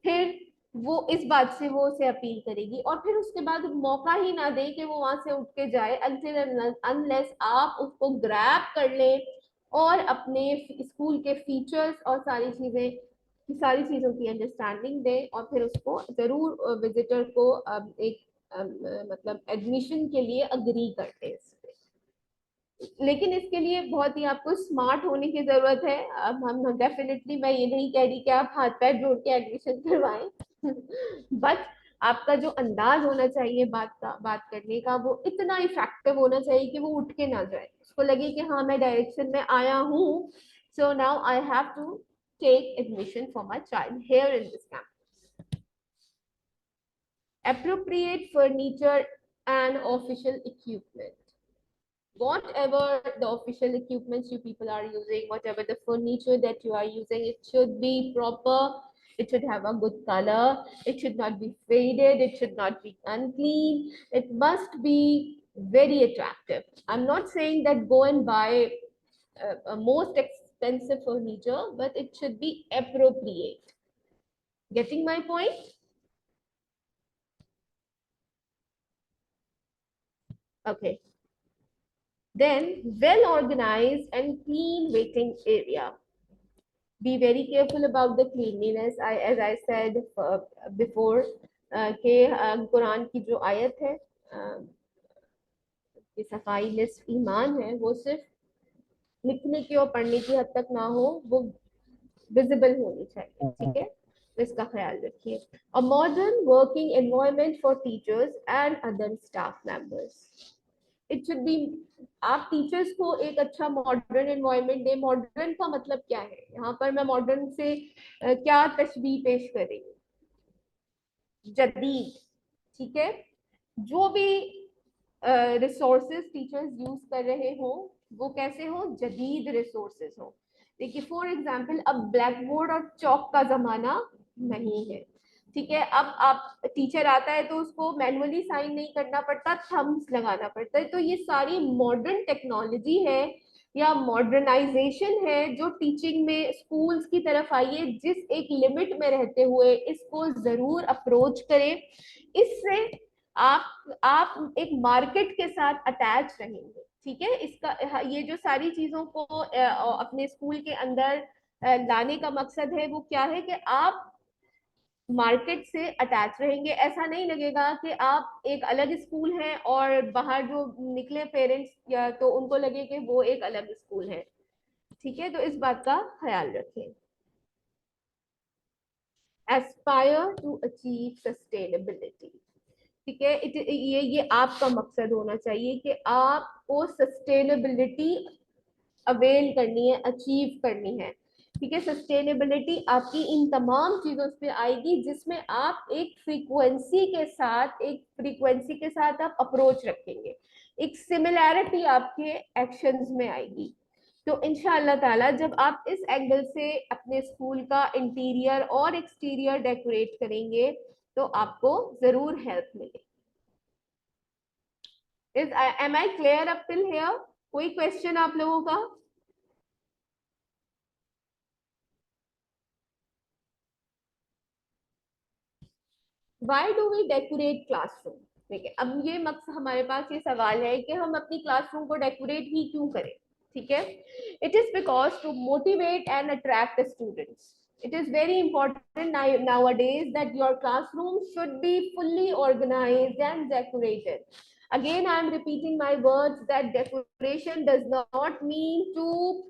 फिर वो इस बात से वो उसे अपील करेगी, और फिर उसके बाद मौका ही ना दे कि वो वहां से उठ के जाए अनटिल अनलेस आप उसको ग्रैब कर ले और अपने स्कूल के फीचर्स और सारी चीजों की अंडरस्टैंडिंग दे, और फिर उसको जरूर विजिटर को एक मतलब एडमिशन के लिए अग्री करते हैं। लेकिन इसके लिए बहुत ही आपको स्मार्ट होने की जरूरत है। अब हम डेफिनेटली, मैं ये नहीं कह रही कि आप हाथ पैर जोड़ के एडमिशन करवाएं बट आपका जो अंदाज होना चाहिए बात करने का वो इतना इफेक्टिव होना चाहिए कि वो उठ के ना जाए, उसको लगे कि हाँ मैं डायरेक्शन में आया हूँ, so now I have to take admission for my child here in this camp. Appropriate furniture and official equipment. Whatever the official equipments you people are using, whatever the furniture that you are using, it should be proper, it should have a good color, it should not be faded, it should not be unclean, it must be very attractive. I'm not saying that go and buy a most expensive furniture, but it should be appropriate. Getting my point? Okay. Then well organized and clean waiting area. Be very careful about the cleanliness. As I said before, कि कुरान की जो आयत है कि सफाई निस्फ ईमान है, वो सिर्फ लिखने की और पढ़ने की हद तक ना हो, वो विजिबल होनी चाहिए, ठीक है। तो इसका ख्याल रखिए। A modern working environment for teachers and other staff members. It should B, आप टीचर्स को एक अच्छा मॉडर्न एनवायरनमेंट दे। मॉडर्न का मतलब क्या है? यहाँ पर मैं मॉडर्न से क्या तशबीह पेश कर रही हूँ? जदीद, ठीक है। जो भी रिसोर्सेज टीचर्स यूज कर रहे हो वो कैसे हो? जदीद रिसोर्सेज हो। देखिए फॉर एग्जाम्पल अब ब्लैक बोर्ड और चौक का जमाना नहीं है, ठीक है। अब आप टीचर आता है तो उसको मैनुअली साइन नहीं करना पड़ता, थंब्स लगाना पड़ता है। तो ये सारी मॉडर्न टेक्नोलॉजी है या मॉडर्नाइजेशन है जो टीचिंग में स्कूल्स की तरफ आई है, जिस एक लिमिट में रहते हुए इसको जरूर अप्रोच करें। इससे आप एक मार्केट के साथ अटैच रहेंगे, ठीक है। इसका ये जो सारी चीजों को अपने स्कूल के अंदर लाने का मकसद है वो क्या है कि आप मार्केट से अटैच रहेंगे। ऐसा नहीं लगेगा कि आप एक अलग स्कूल है और बाहर जो निकले पेरेंट्स या तो उनको लगे कि वो एक अलग स्कूल है, ठीक है। तो इस बात का ख्याल रखें। एस्पायर टू अचीव सस्टेनेबिलिटी, ठीक है। ये आपका मकसद होना चाहिए कि आपको सस्टेनेबिलिटी अवेल करनी है, अचीव करनी है, ठीक है। सस्टेनेबिलिटी आपकी इन तमाम चीजों पे आएगी जिसमें आप एक फ्रीक्वेंसी के साथ आप अप्रोच रखेंगे, एक सिमिलैरिटी आपके एक्शंस में आएगी। तो इंशाअल्लाह ताला जब आप इस एंगल से अपने स्कूल का इंटीरियर और एक्सटीरियर डेकोरेट करेंगे तो आपको जरूर हेल्प मिलेगी। Am I clear up till here? कोई क्वेश्चन आप लोगों का? Why do we decorate classroom? ठीक है, अब ये मकसद हमारे पास ये सवाल है कि हम अपनी क्लासरूम को डेकोरेट ही क्यों करें, ठीक है। It is because to motivate and attract the students. It is very important nowadays that your classroom should be fully organized and decorated. Again, I am repeating my words that decoration does not mean to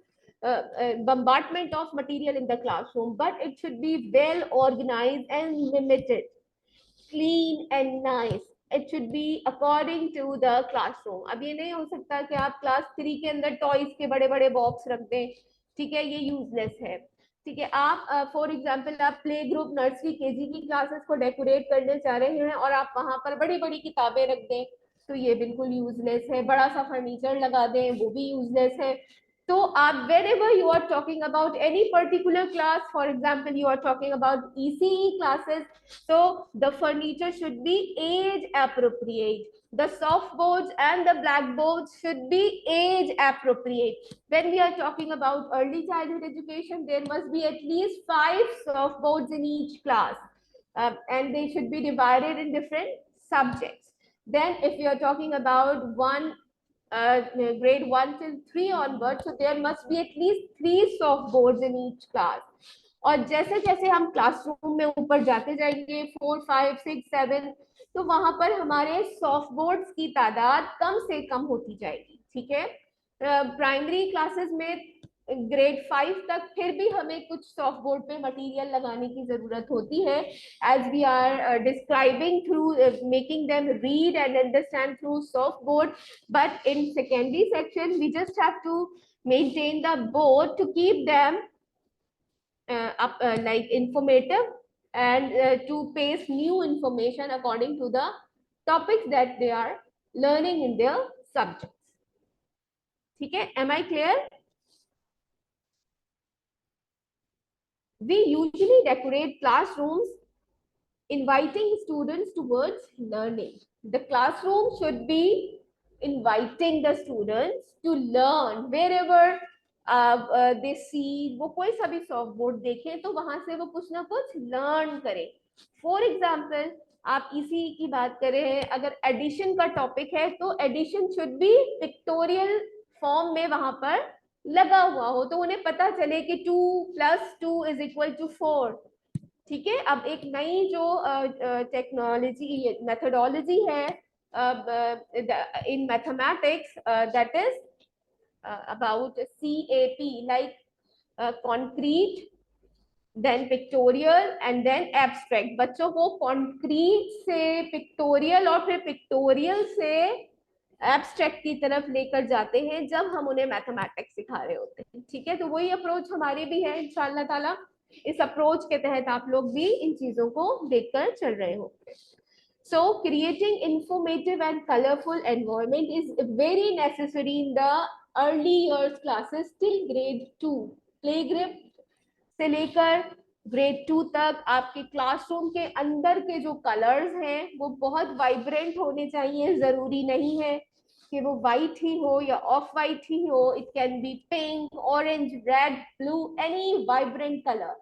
bombardment of material in the classroom, but it should be well organized and limited, clean and nice. It should be according to the classroom. अब ये नहीं हो सकता कि आप class 3 के अंदर toys के बड़े बड़े बॉक्स रख दें, ठीक है, ये यूजलेस है। ठीक है, आप फॉर एग्जांपल आप प्ले ग्रुप नर्सरी केजी की क्लासेस को डेकोरेट करने चाह रहे हैं और आप वहां पर बड़ी बड़ी किताबें रख दें, तो ये बिल्कुल यूजलेस है। बड़ा सा फर्नीचर लगा दें, वो भी यूजलेस है। तो आप whenever you are talking about any particular class, for example you are talking about ECE classes, so the furniture should be age appropriate. The soft boards and the blackboards should be age appropriate. When we are talking about early childhood education, there must be at least 5 soft boards in each class, and they should be divided in different subjects. Then if you are talking about grade 1 till 3 onwards, so there must be at least 3 soft boards in each class. और जैसे जैसे हम classroom में ऊपर जाते जाएंगे 4, 5, 6, 7, तो वहां पर हमारे सॉफ्ट बोर्ड्स की तादाद कम से कम होती जाएगी। ठीक है, प्राइमरी क्लासेस में ग्रेड 5 तक फिर भी हमें कुछ सॉफ्ट बोर्ड पे मटेरियल लगाने की जरूरत होती है, as we are describing through making them read and understand through soft board. But in secondary section we just have to maintain the board to keep them like informative and to paste new information according to the topics that they are learning in their subjects. ठीक है, am I clear? We usually decorate classrooms inviting students towards learning. The classroom should be inviting the students to learn wherever they see, वो कोई सा भी soft board देखें तो वहां से वो कुछ ना कुछ लर्न करें। फॉर एग्जाम्पल आप इसी की बात करें, अगर एडिशन का टॉपिक है तो addition should be pictorial form में वहां पर लगा हुआ हो, तो उन्हें पता चले कि 2 + 2 = 4। ठीक है, अब एक नई जो टेक्नोलॉजी मेथोडोलॉजी है in mathematics, that is about CAP, like concrete, then pictorial and then abstract. बच्चों को concrete से pictorial और फिर pictorial से abstract की तरफ लेकर जाते हैं जब हम उन्हें मैथमेटिक्स सिखा रहे होते हैं। ठीक है, तो वही अप्रोच हमारी भी है इंशाल्लाह ताला। इस अप्रोच के तहत आप लोग भी इन चीजों को देखकर चल रहे होंगे। So creating informative and colorful environment is very necessary in the early years classes till grade 2. Play group से लेकर ग्रेड 2 तक आपके क्लासरूम के अंदर के जो कलर्स हैं वो बहुत वाइब्रेंट होने चाहिए। जरूरी नहीं है कि वो वाइट ही हो या ऑफ वाइट ही हो, it can B pink, orange, red, blue, any vibrant colour.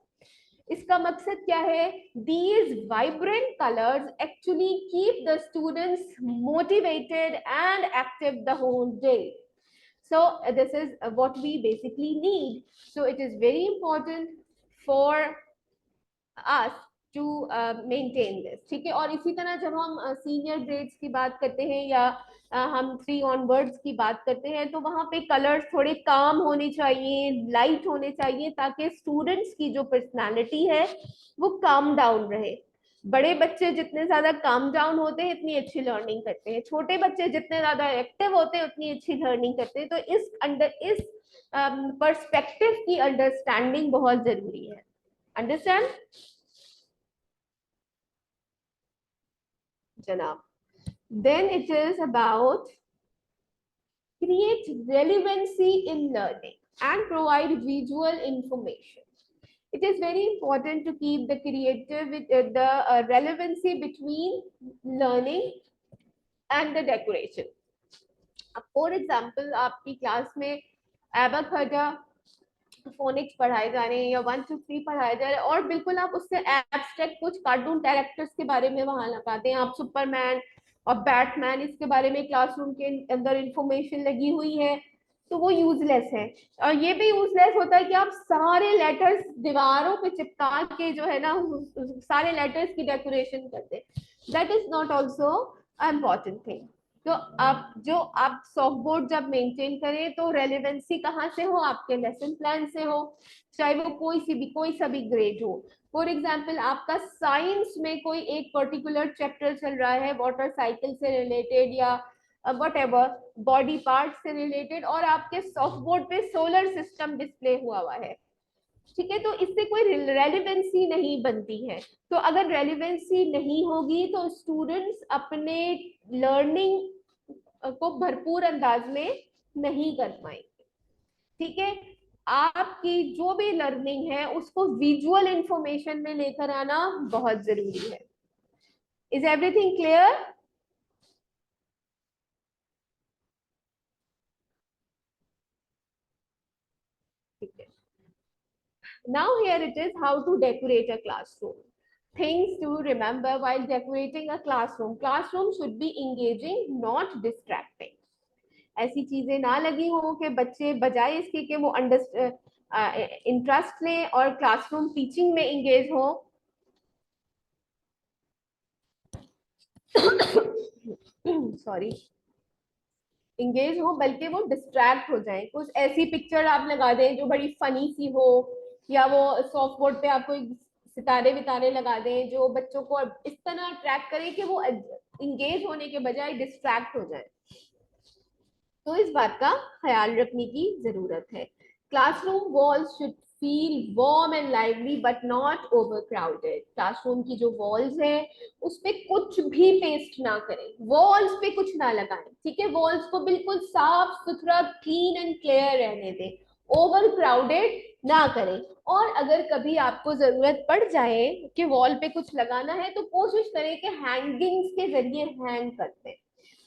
इसका मकसद क्या है? These vibrant colors actually keep the students motivated and active the whole day. So this is what we basically need. So it is very important for us to maintain this. ठीक है, और इसी तरह जब हम सीनियर ग्रेड्स की बात करते हैं या हम 3 ऑनवर्ड्स की बात करते हैं तो वहां पे कलर्स थोड़े काम होने चाहिए, लाइट होने चाहिए, ताकि स्टूडेंट्स की जो पर्सनालिटी है वो काम डाउन रहे। बड़े बच्चे जितने ज्यादा काम डाउन होते हैं इतनी अच्छी लर्निंग करते हैं, छोटे बच्चे जितने ज्यादा एक्टिव होते हैं उतनी अच्छी लर्निंग करते हैं। तो इस पर्सपेक्टिव की अंडरस्टैंडिंग बहुत जरूरी है। अंडरस्टैंड जनाब? Then it is about create relevancy in learning and provide visual information. It is very important to keep the relevancy between learning and the decoration. For example, आपकी क्लास में एबाकदा phoenix पढ़ाए जा रहे हैं या 1 to 3 पढ़ाया जा रहा है और बिल्कुल आप उससे एब्स्ट्रैक्ट कुछ कार्टून कैरेक्टर्स के बारे में वहां लगाते हैं, आप सुपरमैन और बैटमैन इसके बारे में क्लासरूम के अंदर इंफॉर्मेशन लगी हुई है, तो वो यूजलेस है। और ये भी यूजलेस होता है कि आप सारे लेटर्स दीवारों पे चिपका के जो है ना सारे लेटर्स की डेकोरेशन करते हैं। That is not also important thing. तो आप सॉफ्ट बोर्ड जब मेंटेन करें तो रेलेवेंसी कहाँ से हो, आपके लेसन प्लान से हो, चाहे वो कोई सा भी ग्रेड हो। फॉर एग्जाम्पल आपका साइंस में कोई एक पर्टिकुलर चैप्टर चल रहा है वाटर साइकिल से रिलेटेड या वट एवर बॉडी पार्ट से रिलेटेड, और आपके सॉफ्ट बोर्ड पे सोलर सिस्टम डिस्प्ले हुआ है, ठीक है, तो इससे कोई रेलिवेंसी नहीं बनती है। तो अगर रेलिवेंसी नहीं होगी तो स्टूडेंट्स अपने लर्निंग को भरपूर अंदाज में नहीं कर पाएंगे, ठीक है। आपकी जो भी लर्निंग है उसको विजुअल इंफॉर्मेशन में लेकर आना बहुत जरूरी है। Is everything clear? ठीक है। Now here it is how to decorate a classroom. Things to remember while decorating a classroom. Classroom should be engaging, not distracting. ऐसी चीजें ना लगी हो कि बच्चे बजाय इसके कि वो इंटरेस्ट लें और क्लासरूम टीचिंग में इंगेज हो, सॉरी, इंगेज हो, बल्कि वो डिस्ट्रैक्ट हो जाए। कुछ ऐसी पिक्चर आप लगा दें जो बड़ी फनी सी हो, या वो सॉफ्ट बोर्ड पे आपको सितारे वितारे लगा दें जो बच्चों को इस तरह अट्रैक्ट करें कि वो इंगेज होने के बजाय डिस्ट्रैक्ट हो जाए। तो इस बात का ख्याल रखने की जरूरत है। Classroom walls should feel warm and lively but not over crowded. Classroom की जो वॉल्स है उस पे कुछ भी पेस्ट ना करें, वॉल्स पे कुछ ना लगाएं, ठीक है। वॉल्स को बिल्कुल साफ सुथरा क्लीन एंड क्लियर रहने दें, ओवर क्राउडेड ना करें। और अगर कभी आपको जरूरत पड़ जाए कि वॉल पे कुछ लगाना है तो कोशिश करें कि हैंगिंग्स के जरिए हैंग करते हैं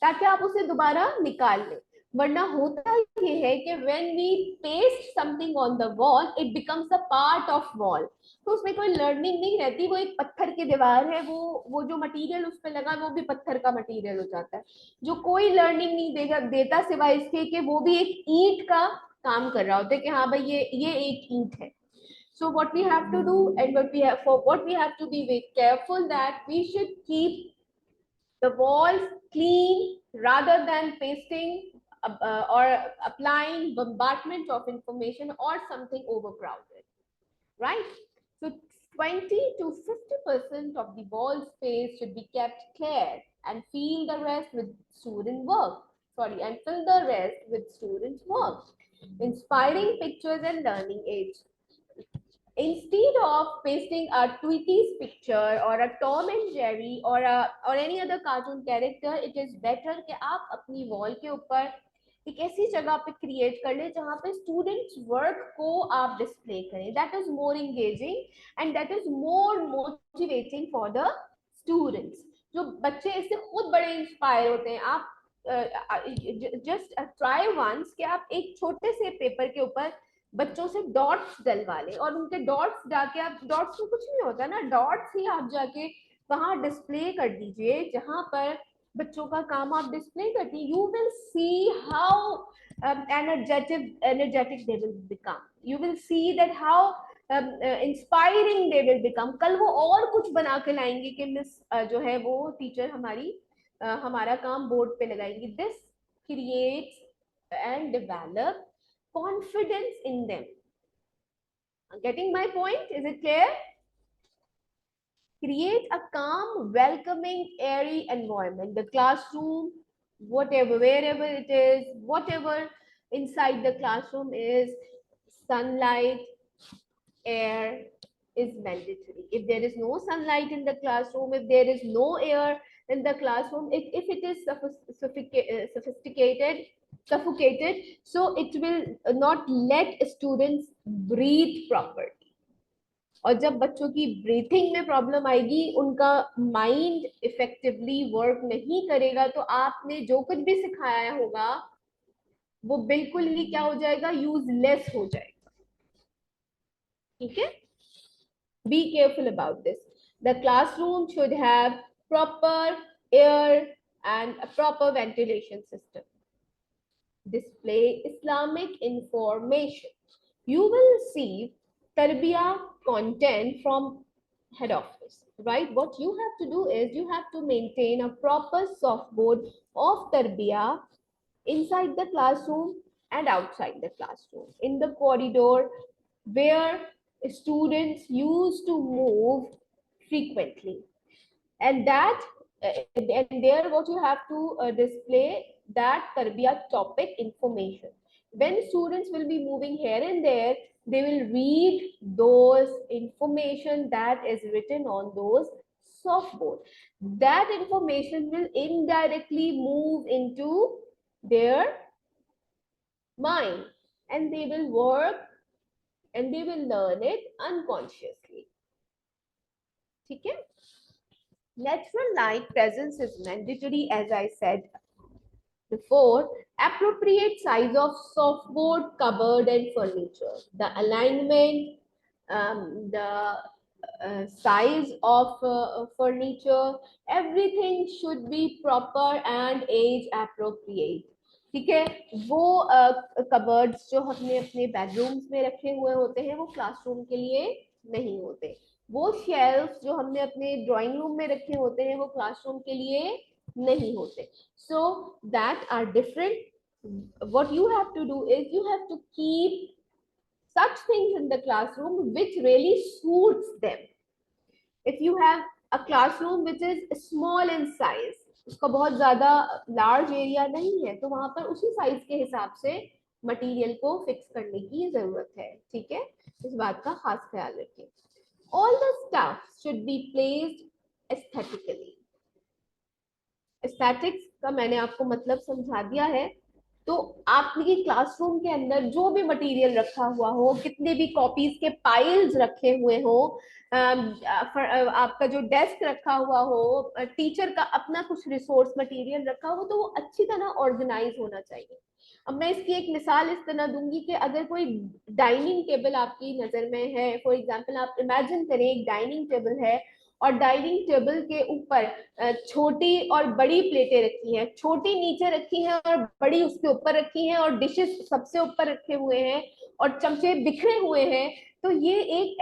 ताकि आप उसे दोबारा निकाल लें। वरना होता ये है कि when we paste something on the wall it becomes a part of wall, तो उसमें कोई लर्निंग नहीं रहती, वो एक पत्थर की दीवार है, वो जो मटेरियल उस पर लगा वो भी पत्थर का मटेरियल हो जाता है, जो कोई लर्निंग नहीं देता सिवाय इसके कि वो भी एक ईंट का काम कर रहा होता है कि हाँ भाई ये एक ईंट है। So what we have to do and what we have to be very careful that we should keep the walls clean rather than pasting or applying bombardment of information or something overcrowded, right? So 20 to 50% of the wall space should be kept clear and fill the rest with student work. Sorry, and fill the rest with student work. Inspiring pictures and learning aids. Instead of pasting a Tweety's picture or a Tom and Jerry or any other cartoon character, it is better कि आप अपनी wall के ऊपर एक ऐसी जगह पे create कर ले जहाँ पे स्टूडेंट्स वर्क को आप डिस्प्ले करें। That is more engaging and that is more motivating for the students. जो बच्चे इससे खुद बड़े इंस्पायर होते हैं। आप जस्ट ट्राई वंस कि आप एक छोटे से पेपर के ऊपर बच्चों से डॉट्स डलवा लें और उनके डॉट्स जाके, आप डॉट्स में कुछ नहीं होता ना, डॉट्स ही आप जाके वहां डिस्प्ले कर दीजिए जहां पर बच्चों का काम आप डिस्प्ले करती हैं। You will see how energetic they will become. You will see that how inspiring they will become. कल वो और कुछ बना के लाएंगे कि मिस जो है वो टीचर हमारा काम बोर्ड पे लगाएंगी। This creates and develop confidence in them. Getting my point? Is it clear? Create a calm, welcoming, airy environment. The classroom, whatever, wherever it is, whatever inside the classroom is, sunlight, air is mandatory. If there is no sunlight in the classroom, if there is no air in the classroom, if it is suffocated, so it will not let students breathe properly. और जब बच्चों की breathing में problem आएगी, उनका mind effectively work नहीं करेगा, तो आपने जो कुछ भी सिखाया होगा वो बिल्कुल ही क्या हो जाएगा, यूजलेस हो जाएगा। ठीक है, be careful about this. The classroom should have proper air and a proper ventilation system. Display Islamic information. You will see tarbiyah content from head office, right? What you have to do is you have to maintain a proper softboard of tarbiyah inside the classroom and outside the classroom, in the corridor where students used to move frequently. And that and there what you have to display that tarbiyah topic information. When students will be moving here and there, they will read those information that is written on those softboard. That information will indirectly move into their mind, and they will work and they will learn it unconsciously. Okay? Natural light presence is mandatory, as I said before. Appropriate size of softboard, cupboard, and furniture. The alignment, the size of furniture, everything should be proper and age appropriate. ठीक है, वो cupboards जो हमने अपने bedrooms में रखे हुए होते हैं वो क्लासरूम के लिए नहीं होते. वो शेल्फ जो हमने अपने ड्राइंग रूम में रखे होते हैं वो क्लासरूम के लिए नहीं होते. So that are different. What you have to do is you have to keep such things in the classroom which really suits them. If you have a classroom which is small in size, उसका बहुत ज्यादा large area नहीं है, तो वहां पर उसी size के हिसाब से मटेरियल को फिक्स करने की जरूरत है. ठीक है, इस बात का खास ख्याल रखिए. All the stuff should be placed aesthetically. Aesthetics का मैंने आपको मतलब समझा दिया है. तो आपके क्लासरूम के अंदर जो भी मटेरियल रखा हुआ हो, कितने भी कॉपीज के पाइल्स रखे हुए हो, आपका जो डेस्क रखा हुआ हो, टीचर का अपना कुछ रिसोर्स मटेरियल रखा हो, तो वो अच्छी तरह ऑर्गेनाइज होना चाहिए. अब मैं इसकी एक मिसाल इस तरह दूंगी कि अगर कोई डाइनिंग टेबल आपकी नजर में है, फॉर एग्जांपल आप इमेजिन करें एक डाइनिंग टेबल है और डाइनिंग टेबल के ऊपर छोटी और बड़ी प्लेटें रखी हैं, छोटी नीचे रखी हैं और बड़ी उसके ऊपर रखी हैं, और डिशेस सबसे ऊपर रखे हुए हैं और चमचे बिखरे हुए हैं. तो ये एक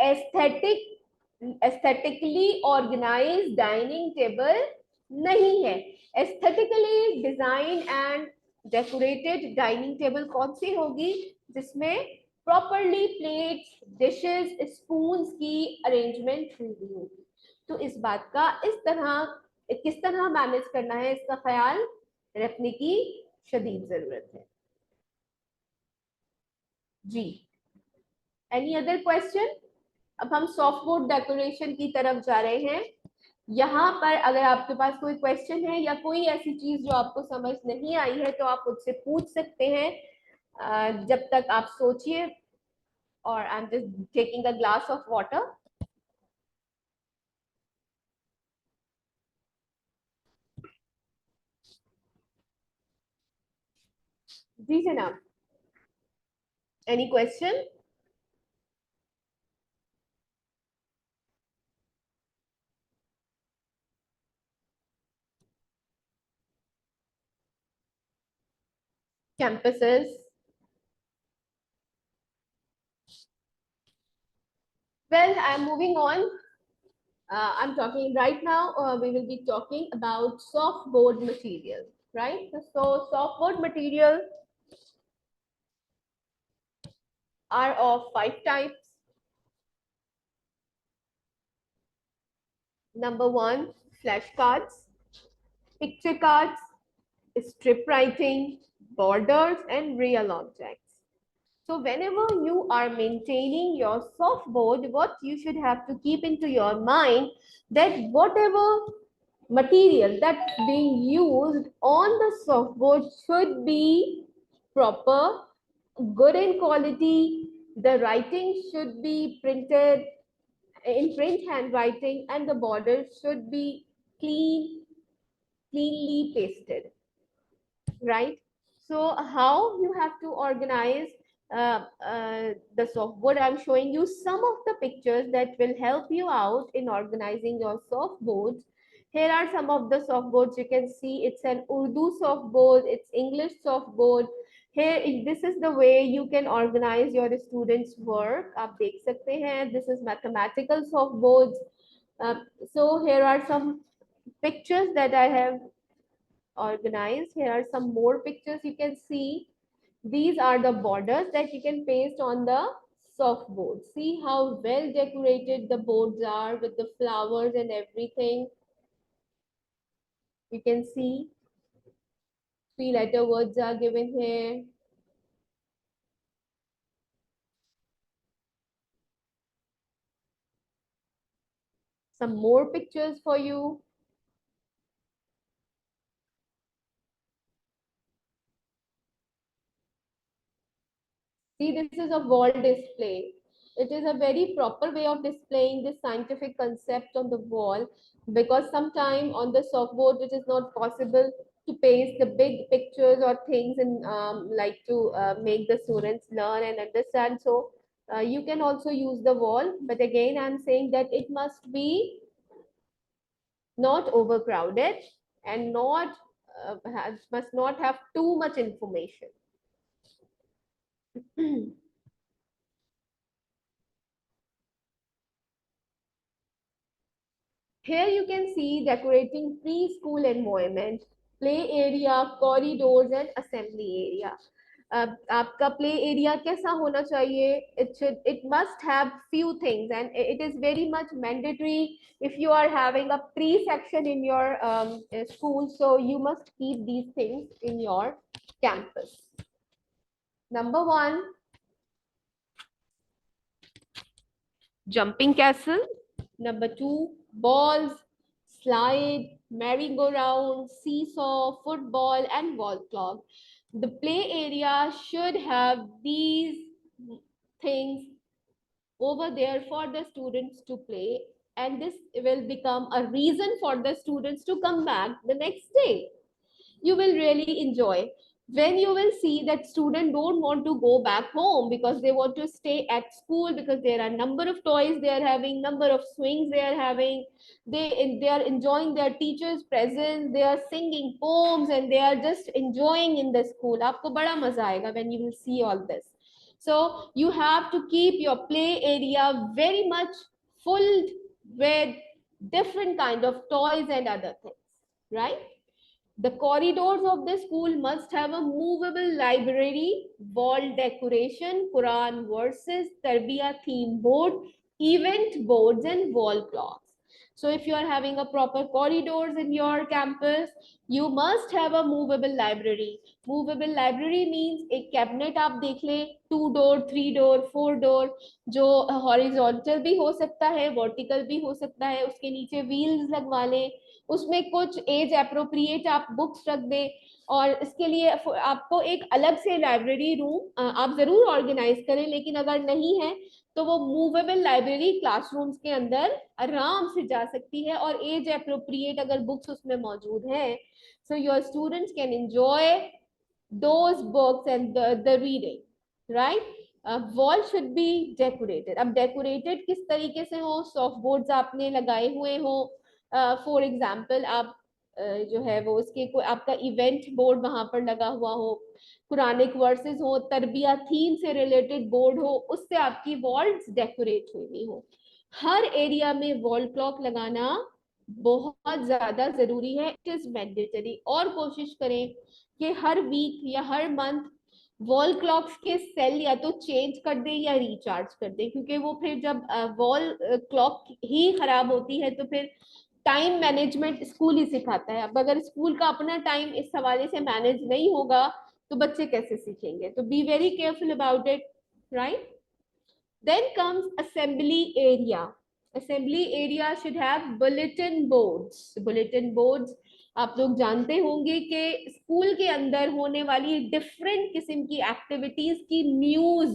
एस्थेटिकली ऑर्गेनाइज्ड डाइनिंग टेबल नहीं है. Aesthetically design and decorated dining table कौन सी होगी? जिसमें प्रॉपरली प्लेट्स, डिशेस, स्पून्स की अरेंजमेंट हुई होगी. तो इस बात का किस तरह मैनेज करना है, इसका ख्याल रखने की शदीद जरूरत है. जी, एनी अदर क्वेश्चन? अब हम सॉफ्ट बोर्ड डेकोरेशन की तरफ जा रहे हैं. यहाँ पर अगर आपके पास कोई क्वेश्चन है या कोई ऐसी चीज जो आपको समझ नहीं आई है तो आप मुझसे पूछ सकते हैं. जब तक आप सोचिए, और I am just taking a glass of water. जी जनाब, any question? Campuses. Well, I'm moving on. I'm talking right now. We will be talking about softboard material, right? So softboard material are of 5 types. Number 1, flashcards, picture cards, strip writing, borders, and real objects. So whenever you are maintaining your softboard, what you should have to keep into your mind that whatever material that's being used on the softboard should be proper, good in quality. The writing should be printed in print handwriting, and the border should be cleanly pasted, right? So how you have to organize the softboard? I'm showing you some of the pictures that will help you out in organizing your softboards. Here are some of the softboards. You can see it's an Urdu softboard, it's English softboard. Here, this is the way you can organize your students' work. आप देख सकते हैं. This is mathematical softboards. So here are some pictures that I have organized. Here are some more pictures you can see. These are the borders that you can paste on the soft board. See how well decorated the boards are with the flowers and everything. You can see 3-letter words are given here. Some more pictures for you. See, this is a wall display. It is a very proper way of displaying this scientific concept on the wall, because sometime on the softboard it is not possible to paste the big pictures or things and like to make the students learn and understand. So you can also use the wall, but again I'm saying that it must be not overcrowded and not must not have too much information. Here you can see decorating preschool environment, play area, corridors and assembly area. आपका play area कैसा होना चाहिए? It must have few things, and it is very much mandatory if you are having a pre-section in your school. So you must keep these things in your campus. Number one, jumping castle. Number two, balls, slide, merry-go-round, seesaw, football, and wall clock. The play area should have these things over there for the students to play, and this will become a reason for the students to come back the next day. You will really enjoy when you will see that students don't want to go back home because they want to stay at school, because there are number of toys they are having, number of swings they are having, they are enjoying their teachers presence, they are singing poems and they are just enjoying in the school. Aapko bada maza aayega when you will see all this. So you have to keep your play area very much full with different kind of toys and other things, right? The corridors of the school must have a movable library, wall decoration, Quran verses, Tarbiyah theme board, event boards, and wall clocks. So if you are having a proper corridors in your campus, you must have a movable library. Movable library means एक cabinet आप देख लें, 2 door, 3 door, 4 door, जो horizontal भी हो सकता है, vertical भी हो सकता है, उसके नीचे wheels लगवा लें, उसमें कुछ एज अप्रोप्रिएट आप बुक्स रख दें, और इसके लिए आपको एक अलग से लाइब्रेरी रूम आप जरूर ऑर्गेनाइज करें, लेकिन अगर नहीं है तो वो मूवेबल लाइब्रेरी क्लासरूम्स के अंदर आराम से जा सकती है, और एज अप्रोप्रिएट अगर बुक्स उसमें मौजूद है, so your students can enjoy those books and the reading, right? Wall should be decorated. अब डेकोरेटेड किस तरीके से हो? सॉफ्ट बोर्ड्स आपने लगाए हुए हो, फॉर एग्जाम्पल आप जो है वो उसके कोई आपका इवेंट बोर्ड वहां पर लगा हुआ हो, कुरानिक वर्सेस हो, तरबिया थीम से रिलेटेड बोर्ड हो, उससे आपकी वॉल्स डेकोरेट हुई हो. हर एरिया में वॉल क्लॉक लगाना बहुत ज्यादा जरूरी है. It is mandatory. और कोशिश करें कि हर वीक या हर मंथ वॉल क्लॉक्स के सेल या तो चेंज कर दें या रिचार्ज कर दें, क्योंकि वो फिर जब वॉल क्लॉक ही खराब होती है तो फिर टाइम मैनेजमेंट स्कूल ही सिखाता है. अब अगर स्कूल का अपना टाइम इस हवाले से मैनेज नहीं होगा तो बच्चे कैसे सीखेंगे? तो be very careful about it, right? Then comes assembly area. Assembly area should have bulletin boards. Bulletin boards आप लोग जानते होंगे कि स्कूल के अंदर होने वाली डिफरेंट किस्म की एक्टिविटीज की न्यूज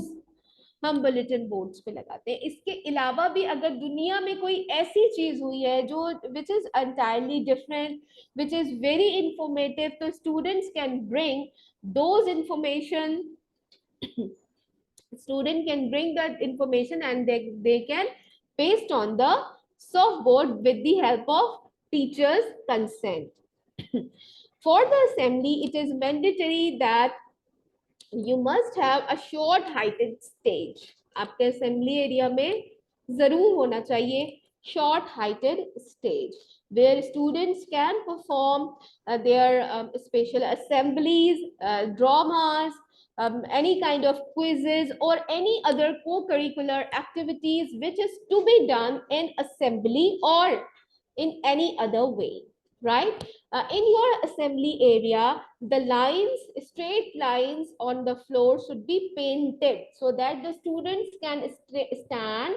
हम बुलेटिन बोर्ड्स पे लगाते हैं. इसके अलावा भी अगर दुनिया में कोई ऐसी चीज हुई है जो which is entirely different, which is very informative, तो students can bring those information. Student can bring that information and they can paste on the softboard with the help of teachers consent. For the assembly, it is mandatory that you must have a short heighted stage. आपके assembly area में जरूर होना चाहिए short-heighted stage where students can perform their special assemblies, dramas, any kind of quizzes or any other co-curricular activities which is to be done in assembly or in any other way, right? In your assembly area, the lines, straight lines on the floor should be painted so that the students can stand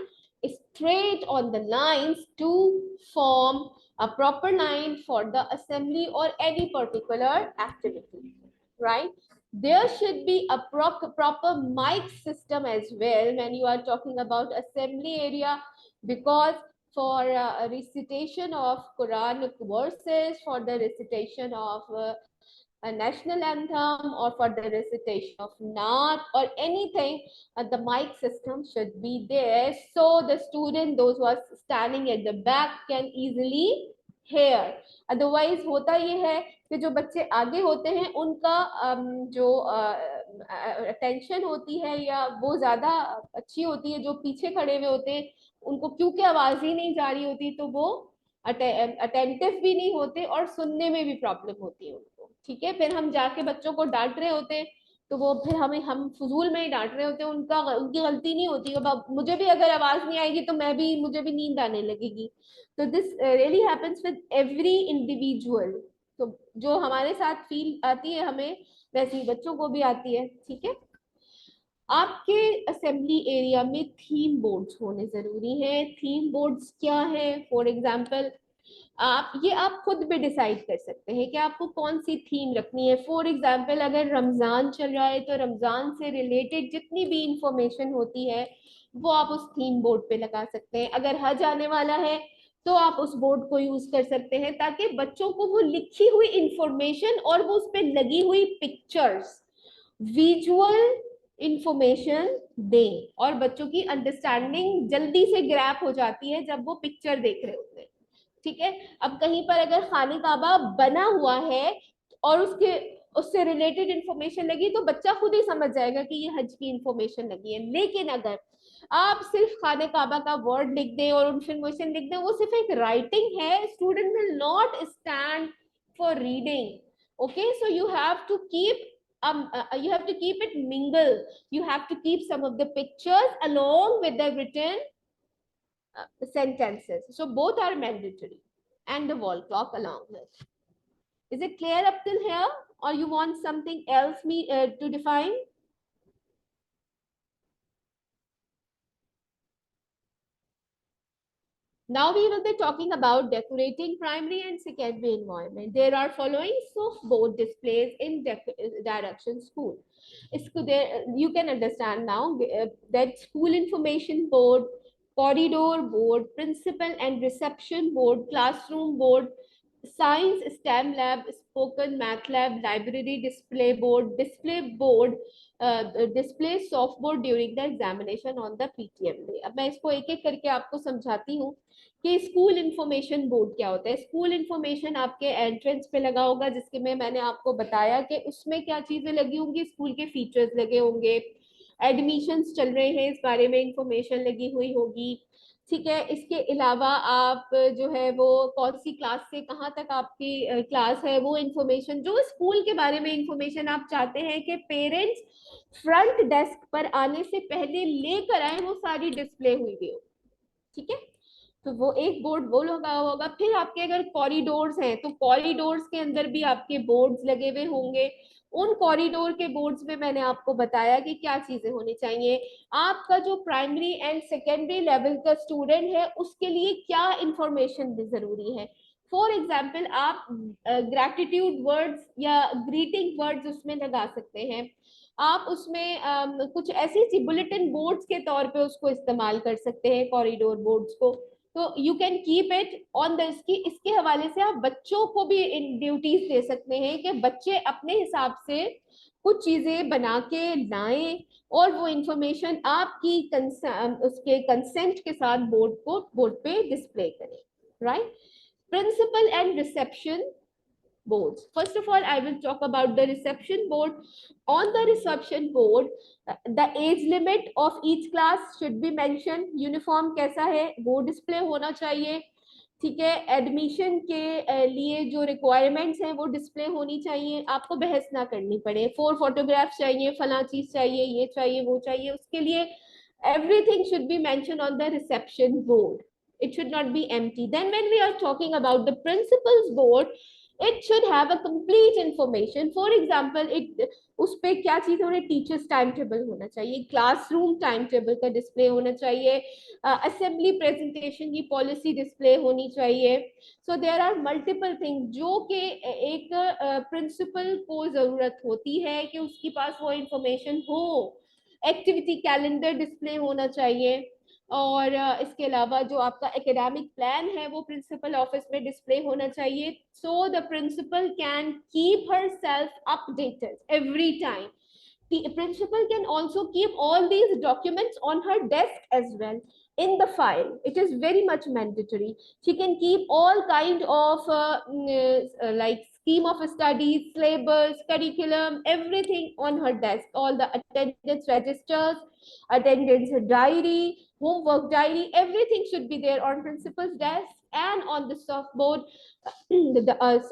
straight on the lines to form a proper line for the assembly or any particular activity, right? There should be a proper mic system as well when you are talking about assembly area, because for recitation of Quran verses, for the recitation of a national anthem, or for the recitation of Naat or anything, the mic system should be there so the student, those who are standing at the back, can easily hear. Otherwise होता ये है कि जो बच्चे आगे होते हैं उनका जो अटेंशन होती है या वो ज्यादा अच्छी होती है, जो पीछे खड़े हुए होते हैं उनको क्योंकि आवाज ही नहीं जा रही होती तो वो अटेंटिव भी नहीं होते और सुनने में भी प्रॉब्लम होती है उनको, ठीक है। फिर हम जाके बच्चों को डांट रहे होते हैं तो वो फिर हम फजूल में ही डांट रहे होते हैं, उनकी गलती नहीं होती। मुझे भी अगर आवाज नहीं आएगी तो मुझे भी नींद आने लगेगी। तो this really happens with every individual. तो जो हमारे साथ फील आती है हमें, वैसे ही बच्चों को भी आती है, ठीक है। आपके असेंबली एरिया में थीम बोर्ड्स होने जरूरी हैं। थीम बोर्ड्स क्या है? फॉर एग्जांपल आप खुद भी डिसाइड कर सकते हैं कि आपको कौन सी थीम रखनी है। फॉर एग्जांपल अगर रमजान चल रहा है तो रमजान से रिलेटेड जितनी भी इंफॉर्मेशन होती है वो आप उस थीम बोर्ड पे लगा सकते हैं। अगर हज आने वाला है तो आप उस बोर्ड को यूज कर सकते हैं ताकि बच्चों को वो लिखी हुई इंफॉर्मेशन और वो उस पर लगी हुई पिक्चर्स, विजुअल इंफॉर्मेशन दें, और बच्चों की अंडरस्टैंडिंग जल्दी से ग्रैप हो जाती है जब वो पिक्चर देख रहे होते हैं, ठीक है। अब कहीं पर अगर खाने काबा बना हुआ है और उससे रिलेटेड इंफॉर्मेशन लगी तो बच्चा खुद ही समझ जाएगा कि ये हज की इंफॉर्मेशन लगी है। लेकिन अगर आप सिर्फ खाने काबा का वर्ड लिख दें और इंफॉर्मेशन लिख दें, वो सिर्फ एक राइटिंग है, student will not stand for reading. Okay, so you have to keep it mingle. You have to keep some of the pictures along with the written sentences. So both are mandatory, and the wall clock along with. Is it clear up till here, or you want something else to define? Now we will be talking about decorating primary and secondary environment. There are following soft board displays in direction school. You can understand now that school information board, corridor board, principal and reception board, classroom board, science STEM lab, spoken math lab, library display board, display soft board during the examination on the PTM day. अब मैं इसको एक एक करके आपको समझाती हूँ कि स्कूल इंफॉर्मेशन बोर्ड क्या होता है। स्कूल इंफॉर्मेशन आपके एंट्रेंस पे लगा होगा, जिसके में मैंने आपको बताया कि उसमें क्या चीजें लगी होंगी, स्कूल के फीचर्स लगे होंगे, एडमिशंस चल रहे हैं इस बारे में इंफॉर्मेशन लगी हुई होगी, ठीक है। इसके अलावा आप जो है वो कौन सी क्लास से कहाँ तक आपकी क्लास है, वो इंफॉर्मेशन, जो स्कूल के बारे में इंफॉर्मेशन आप चाहते हैं कि पेरेंट्स फ्रंट डेस्क पर आने से पहले लेकर आए, वो सारी डिस्प्ले हुई भी हो, ठीक है। तो वो एक बोर्ड वो लगा होगा। फिर आपके अगर कॉरिडोर्स हैं तो कॉरिडोर्स के अंदर भी आपके बोर्ड्स लगे हुए होंगे। उन कॉरिडोर के बोर्ड्स में मैंने आपको बताया कि क्या चीजें होनी चाहिए। आपका जो प्राइमरी एंड सेकेंडरी लेवल का स्टूडेंट है उसके लिए क्या इंफॉर्मेशन जरूरी है। फॉर एग्जाम्पल आप ग्रैटिट्यूड वर्ड्स या ग्रीटिंग वर्ड्स उसमें लगा सकते हैं। आप उसमें कुछ ऐसी बुलेटिन बोर्ड्स के तौर पे उसको इस्तेमाल कर सकते हैं, कॉरिडोर बोर्ड्स को। तो you can keep it on the इसके हवाले से आप बच्चों को भी इन ड्यूटीज दे सकते हैं कि बच्चे अपने हिसाब से कुछ चीजें बना के लाएं और वो इंफॉर्मेशन आपकी उसके कंसेंट के साथ बोर्ड पे डिस्प्ले करें, right. Principal and reception boards. First of all, I will talk about the reception board. On the reception board, the age limit of each class should be mentioned. Uniform कैसा है वो display होना चाहिए, ठीक है. Admission के लिए जो रिक्वायरमेंट्स हैं वो डिस्प्ले होनी चाहिए, आपको बहस ना करनी पड़े. 4 फोटोग्राफ्स चाहिए, फला चीज चाहिए, ये चाहिए, वो चाहिए, उसके लिए everything should be mentioned on the reception board. It should not be empty. Then when we are talking about the principal's board, it should have a complete information. For example, it उस पे क्या चीज होना, teachers time table होना चाहिए, classroom time table का display होना चाहिए, असेंबली प्रेजेंटेशन की पॉलिसी डिस्प्ले होनी चाहिए. So there are multiple things जो कि एक प्रिंसिपल को जरूरत होती है कि उसके पास वो इंफॉर्मेशन हो. एक्टिविटी कैलेंडर डिस्प्ले होना चाहिए, और इसके अलावा जो आपका एकेडमिक प्लान है वो प्रिंसिपल ऑफिस में डिस्प्ले होना चाहिए. So the principal can keep her self updated every time. The principal can also keep all these documents on her desk as well in the file. It is very much mandatory. She can keep all kind of like scheme of studies, syllabus, curriculum, everything on her desk. All the attendance registers, attendance diary, homework diary, everything should be there on principal's desk. And on the softboard,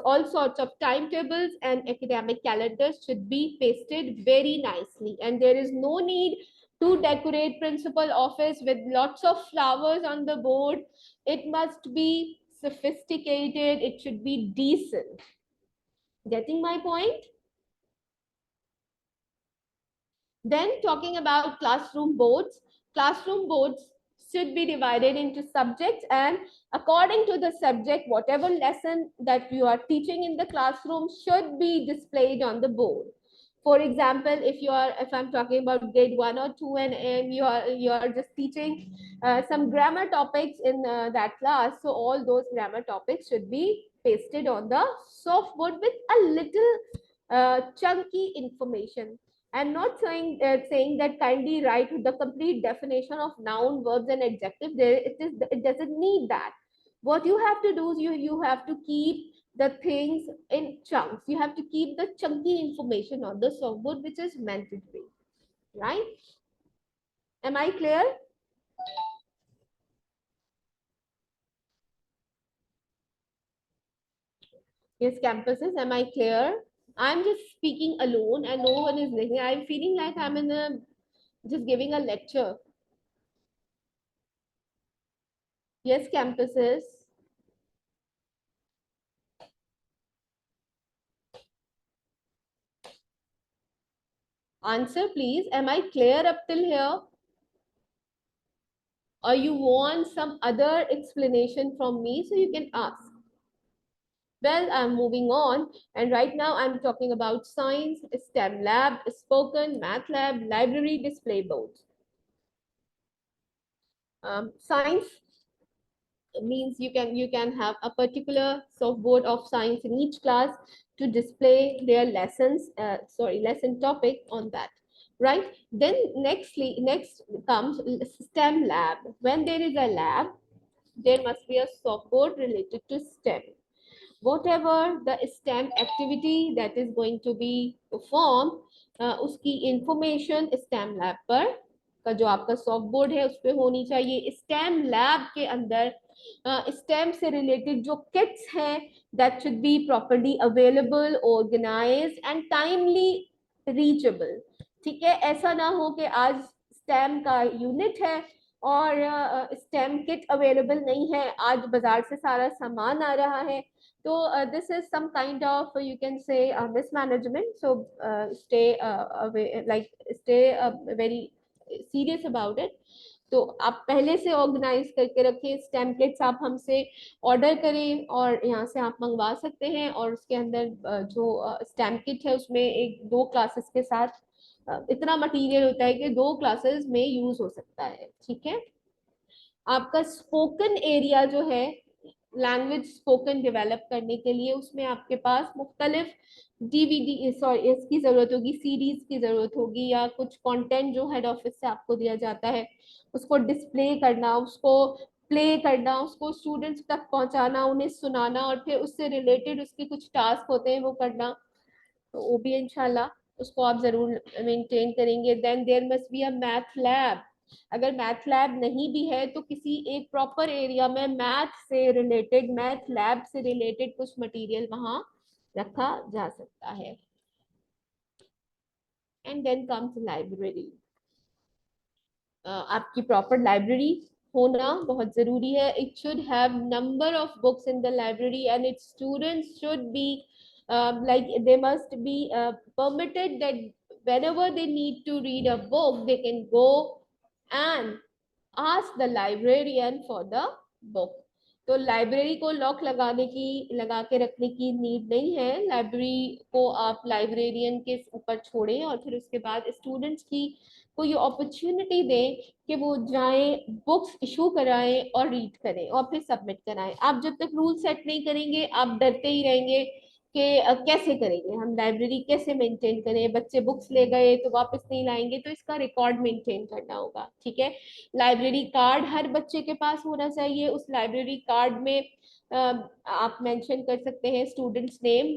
all sorts of timetables and academic calendars should be pasted very nicely. And there is no need to decorate principal office with lots of flowers on the board. It must be sophisticated. It should be decent. Getting my point? Then talking about classroom boards should be divided into subjects, and according to the subject, whatever lesson that you are teaching in the classroom should be displayed on the board. For example, if I'm talking about grade 1 or 2, and you are just teaching some grammar topics in that class, so all those grammar topics should be pasted on the soft board with a little chunky information. And not saying that kindly write the complete definition of noun, verbs, and adjective. It doesn't need that. What you have to do is you have to keep the things in chunks. You have to keep the chunky information on the softboard, which is mandatory, right? Am I clear? Yes, campuses, am I clear? I'm just speaking alone and no one is listening. I'm feeling like I'm just giving a lecture. Yes, campuses. Answer, please. Am I clear up till here? Or you want some other explanation from me, so you can ask. Well, I'm moving on. And right now I'm talking about science, STEM lab, spoken, math lab, library, display boards. Science means you can have a particular softboard of science in each class to display their lesson topic on that, right? Then next comes STEM lab. When there is a lab, there must be a softboard related to STEM. Whatever the STEM activity that is going to be performed, उसकी information STEM lab पर का जो आपका soft board है उस पर होनी चाहिए. STEM lab के अंदर STEM से related जो kits हैं, that should be properly available, organized and timely reachable. ठीक है, ऐसा ना हो कि आज STEM का यूनिट है और STEM किट अवेलेबल नहीं है, आज बाजार से सारा सामान आ रहा है. So this is some kind of, you can say, mismanagement. So stay very serious about it. तो आप पहले से ऑर्गेनाइज करके रखें. स्टैम्प किट्स आप हमसे ऑर्डर करें और यहाँ से आप मंगवा सकते हैं. और उसके अंदर जो स्टैम्प किट है उसमें 1-2 क्लासेस के साथ इतना मटेरियल होता है कि 2 क्लासेस में यूज हो सकता है. ठीक है. आपका स्पोकन एरिया जो है, लैंग्वेज स्पोकन डेवलप करने के लिए, उसमें आपके पास मुख्तलिफ इसकी जरूरत होगी, सीरीज की जरूरत होगी, या कुछ कंटेंट जो हेड ऑफिस से आपको दिया जाता है उसको डिस्प्ले करना, उसको प्ले करना, उसको स्टूडेंट्स तक पहुंचाना, उन्हें सुनाना, और फिर उससे रिलेटेड उसके कुछ टास्क होते हैं वो करना, तो वो भी इंशाल्लाह उसको आप जरूर मेंटेन करेंगे। Then there must be a math lab. अगर मैथ लैब नहीं भी है तो किसी एक प्रॉपर एरिया में मैथ से रिलेटेड, मैथ लैब से रिलेटेड कुछ मटेरियल वहां रखा जा सकता है। And then comes library. आपकी प्रॉपर लाइब्रेरी होना बहुत जरूरी है। It should have number of books in the library and its students should be like they must be permitted that whenever they need to read a book they can go and ask the librarian for the book। तो library को lock लगा के रखने की need नहीं है। Library को आप लाइब्रेरियन के ऊपर छोड़ें और फिर उसके बाद स्टूडेंट्स की को ये अपॉर्चुनिटी दें कि वो जाएं, बुक्स इशू कराएं और रीड करें और फिर सबमिट कराएं। आप जब तक रूल सेट नहीं करेंगे आप डरते ही रहेंगे कि कैसे करेंगे हम, लाइब्रेरी कैसे मेंटेन करें, बच्चे बुक्स ले गए तो वापस नहीं लाएंगे, तो इसका रिकॉर्ड मेंटेन करना होगा। ठीक है, लाइब्रेरी कार्ड हर बच्चे के पास होना चाहिए। उस लाइब्रेरी कार्ड में आप मेंशन कर सकते हैं स्टूडेंट्स नेम,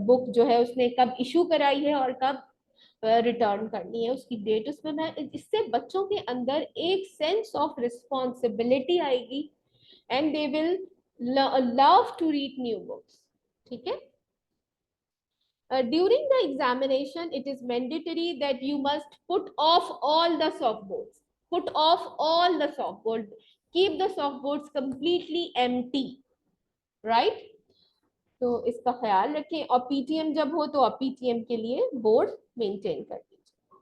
बुक जो है उसने कब इशू कराई है और कब रिटर्न करनी है, उसकी डेट उसमें। मैं इससे बच्चों के अंदर एक सेंस ऑफ रिस्पॉन्सिबिलिटी आएगी and they will love to read new books. ठीक है, during the examination it is mandatory that you must put off all the softboards, put off all the softboard, keep the softboards completely empty, right? तो इसका ख्याल रखें। और PTM जब हो तो आप पीटीएम के लिए बोर्ड मेंटेन कर दीजिए।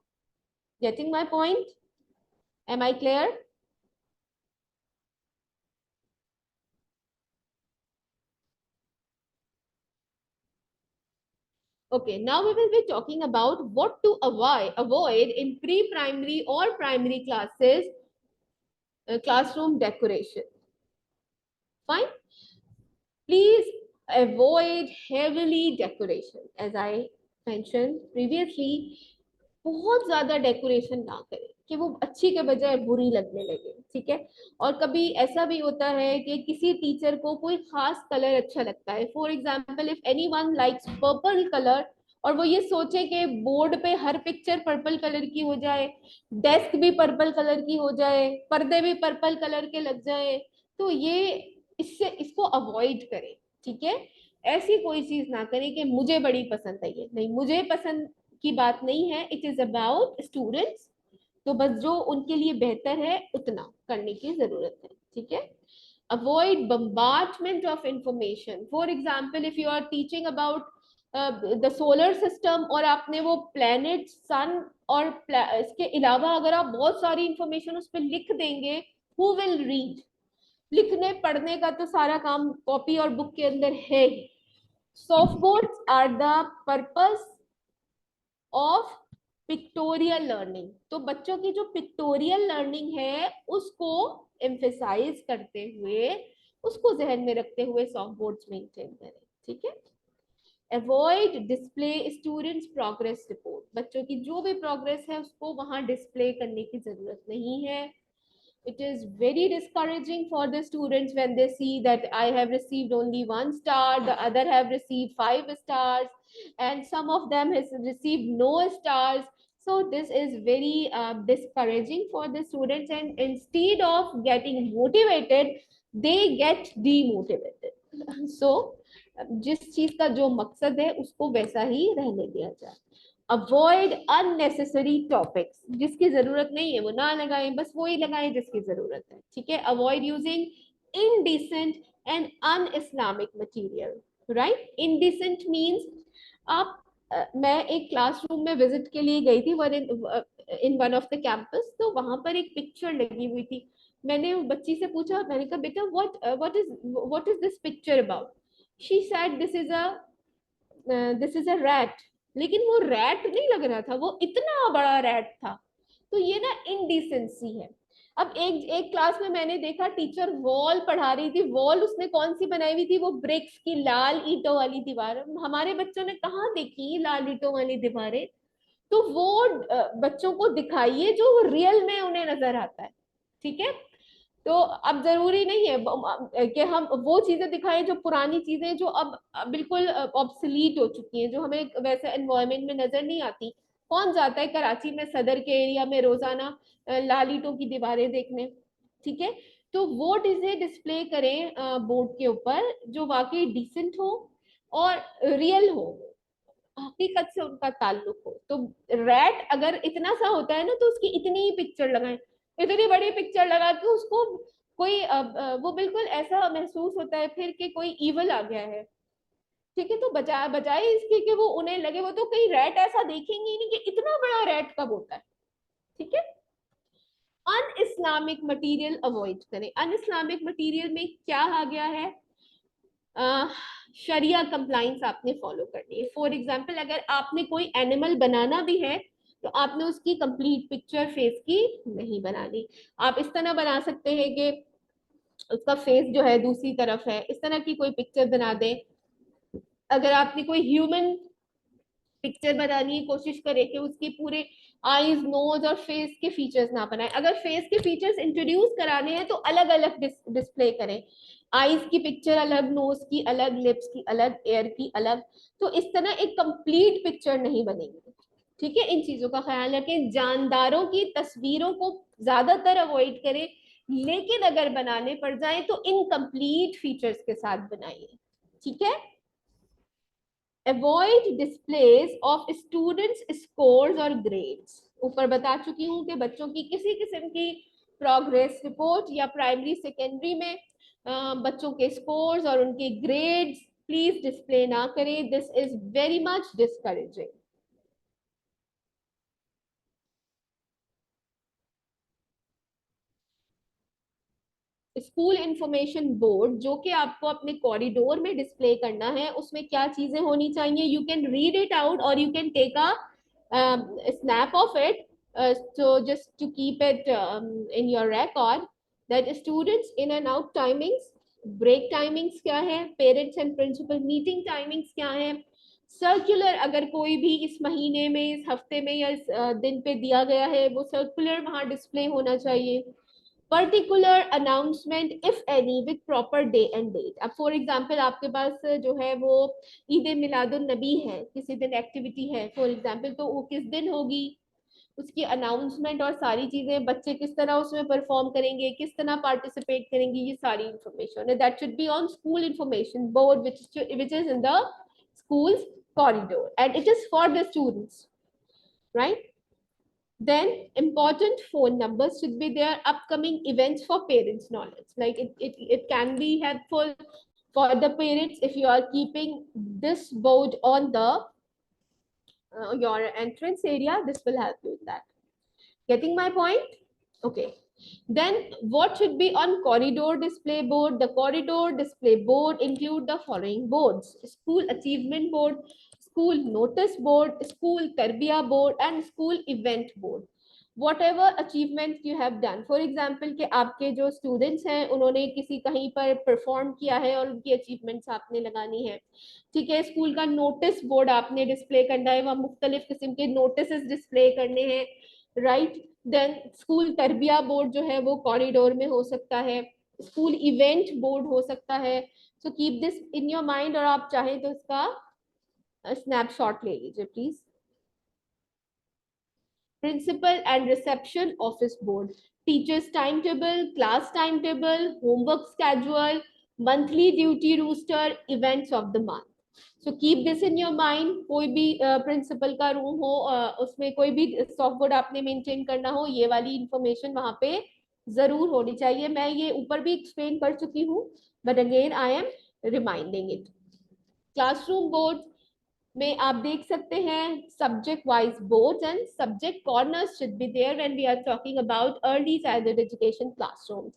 Getting my point? Am I clear? Okay, now we will be talking about what to avoid in pre-primary or primary classes, classroom decoration. Fine. Please avoid heavily decoration. As I mentioned previously, बहुत ज्यादा decoration ना करें कि वो अच्छी के बजाय बुरी लगने लगे। ठीक है, और कभी ऐसा भी होता है कि किसी टीचर को कोई खास कलर अच्छा लगता है। For example, if anyone likes purple colour और वो ये सोचे कि बोर्ड पे हर पिक्चर पर्पल कलर की हो जाए, डेस्क भी पर्पल कलर की हो जाए, पर्दे भी पर्पल कलर के लग जाए, तो ये इसको अवॉइड करें। ठीक है, ऐसी कोई चीज ना करें कि मुझे बड़ी पसंद है ये, नहीं, मुझे पसंद की बात नहीं है। इट इज अबाउट स्टूडेंट्स, तो बस जो उनके लिए बेहतर है उतना करने की जरूरत है। ठीक है, avoid bombardment of information। For example, if you are teaching about the solar system और आपने वो प्लैनेट, सन और इसके अलावा अगर आप बहुत सारी इंफॉर्मेशन उस पर लिख देंगे, हु विल रीड? लिखने पढ़ने का तो सारा काम कॉपी और बुक के अंदर है ही। Soft boards are the purpose of pictorial learning. तो बच्चों की जो पिक्टोरियल लर्निंग है उसको एम्फेसाइज करते हुए, उसको जहन में रखते हुए सॉफ्ट बोर्ड्स मेंटेन करें। ठीक है, avoid display students progress report. बच्चों की जो भी प्रोग्रेस है उसको वहां डिस्प्ले करने की जरूरत नहीं है। It is very discouraging for the students when they see that I have received only 1 star, the other have received 5 stars, and some of them has received no stars. So this is very discouraging for the students, and instead of getting motivated they get demotivated. So जिस चीज का जो मकसद है उसको वैसा ही रहने दिया जाए। अवॉइड अननेसेसरी टॉपिक्स, जिसकी जरूरत नहीं है वो ना लगाएं, बस वो ही लगाएं जिसकी जरूरत है। ठीक है, avoid using indecent and un Islamic material. Right, indecent means आप मैं एक क्लासरूम में विजिट के लिए गई थी in one of the campus, तो वहां पर एक पिक्चर लगी हुई थी। मैंने बच्ची से पूछा, मैंने कहा बेटा what is this picture about? She said this is a rat. लेकिन वो रैट नहीं लग रहा था, वो इतना बड़ा रैट था। तो ये ना इनडिसेंसी है। अब एक एक क्लास में मैंने देखा टीचर वॉल पढ़ा रही थी, वॉल उसने कौन सी बनाई हुई थी? वो ब्रिक्स की लाल ईंटों वाली दीवार। हमारे बच्चों ने कहाँ देखी लाल ईंटों वाली दीवारें? तो वो बच्चों को दिखाइए जो रियल में उन्हें नजर आता है। ठीक है, तो अब जरूरी नहीं है कि हम वो चीजें दिखाएं जो पुरानी चीजें जो अब बिल्कुल ऑब्सलीट हो चुकी हैं, जो हमें वैसे एनवायरनमेंट में नजर नहीं आती। कौन जाता है कराची में सदर के एरिया में रोजाना लाल ईंटों की दीवारें देखने? ठीक है, तो वो चीजें डिस्प्ले करें बोर्ड के ऊपर जो वाकई डिसेंट हो और रियल हो, हकीकत से उनका ताल्लुक हो। तो रैट अगर इतना सा होता है ना तो उसकी इतनी ही पिक्चर लगाएं, इतनी बड़ी पिक्चर लगा के उसको कोई वो बिल्कुल ऐसा महसूस होता है फिर कि कोई ईवल आ गया है। ठीक है, तो बजाय बजाय इसके कि वो उन्हें लगे, वो तो कहीं रैट ऐसा देखेंगे ही नहीं कि इतना बड़ा रैट कब होता है। ठीक है, अन इस्लामिक मटीरियल अवॉइड करें। अन इस्लामिक मटीरियल में क्या आ गया है? शरिया कंप्लाइंस आपने फॉलो करनी है। फॉर एग्जाम्पल, अगर आपने कोई एनिमल बनाना भी है तो आपने उसकी कंप्लीट पिक्चर फेस की नहीं बनानी। आप इस तरह बना सकते हैं कि उसका फेस जो है दूसरी तरफ है, इस तरह की कोई पिक्चर बना दें। अगर आपने कोई ह्यूमन पिक्चर बनानी की कोशिश करें कि उसके पूरे आईज, नोज और फेस के फीचर्स ना बनाए। अगर फेस के फीचर्स इंट्रोड्यूस कराने हैं तो अलग अलग डिस्प्ले करें। आईज की पिक्चर अलग, नोज की अलग, लिप्स की अलग, एयर की अलग। तो इस तरह एक कंप्लीट पिक्चर नहीं बनेगी। ठीक है, इन चीजों का ख्याल रखें। जानदारों की तस्वीरों को ज्यादातर अवॉइड करें, लेकिन अगर बनाने पड़ जाए तो इनकम्प्लीट फीचर्स के साथ बनाइए। ठीक है, avoid displace of students scores और ग्रेड्स। ऊपर बता चुकी हूँ कि बच्चों की किसी किस्म की प्रोग्रेस रिपोर्ट या प्राइमरी सेकेंडरी में बच्चों के स्कोर्स और उनके ग्रेड्स प्लीज डिस्प्ले ना करें। This is very much discouraging. School information board जो कि आपको अपने कॉरिडोर में डिस्प्ले करना है, उसमें क्या चीजें होनी चाहिए? You can read it out और you can take a snap of it, so just to keep it in your record, that students in and out timings, break timings क्या है, parents and principal meeting timings क्या है, circular अगर कोई भी इस महीने में, इस हफ्ते में या इस दिन पे दिया गया है वो सर्कुलर वहां डिस्प्ले होना चाहिए। Particular announcement if any with proper day and date. अब फॉर एग्जांपल आपके पास जो है वो ईद मिलादुन नबी है, किसी दिन एक्टिविटी है फॉर एग्जांपल, तो वो किस दिन होगी, उसकी अनाउंसमेंट और सारी चीजें, बच्चे किस तरह उसमें परफॉर्म करेंगे, किस तरह पार्टिसिपेट करेंगे, ये सारी इंफॉर्मेशन है। That should be on school information board which is in the school's corridor and it is for the students, right? Then important phone numbers should be there. Upcoming events for parents knowledge, like it can be helpful for the parents if you are keeping this board on the your entrance area. This will help you with that. Getting my point? Okay. Then what should be on corridor display board? The corridor display board include the following boards: school achievement board, school notice board, school tarbiya board, and school event board. Whatever achievement you have done, for example कि आपके जो students हैं उन्होंने किसी कहीं पर perform किया है और उनकी achievements आपने लगानी है। ठीक है, स्कूल का नोटिस बोर्ड आपने डिस्प्ले करना है, वहाँ मुख्तलिफ किस्म के नोटिस डिस्प्ले करने हैं, राइट। देन स्कूल तरबिया बोर्ड जो है वो कॉरिडोर में हो सकता है, स्कूल इवेंट बोर्ड हो सकता है। So keep this in your mind, और आप चाहें तो इसका स्नैपशॉट ले लीजिए please. Principal and reception office board, teachers timetable, class timetable, homework schedule, monthly duty rooster, events of the month. So keep this in your mind. कोई भी principal का रूम हो, उसमें कोई भी सॉफ्टवेयर आपने मेंटेन करना हो, ये वाली इंफॉर्मेशन वहां पे जरूर होनी चाहिए। मैं ये ऊपर भी एक्सप्लेन कर चुकी हूँ, but again I am reminding it. Classroom board में आप देख सकते हैं subject wise boards and subject corners should be there when we are talking about early childhood education classrooms,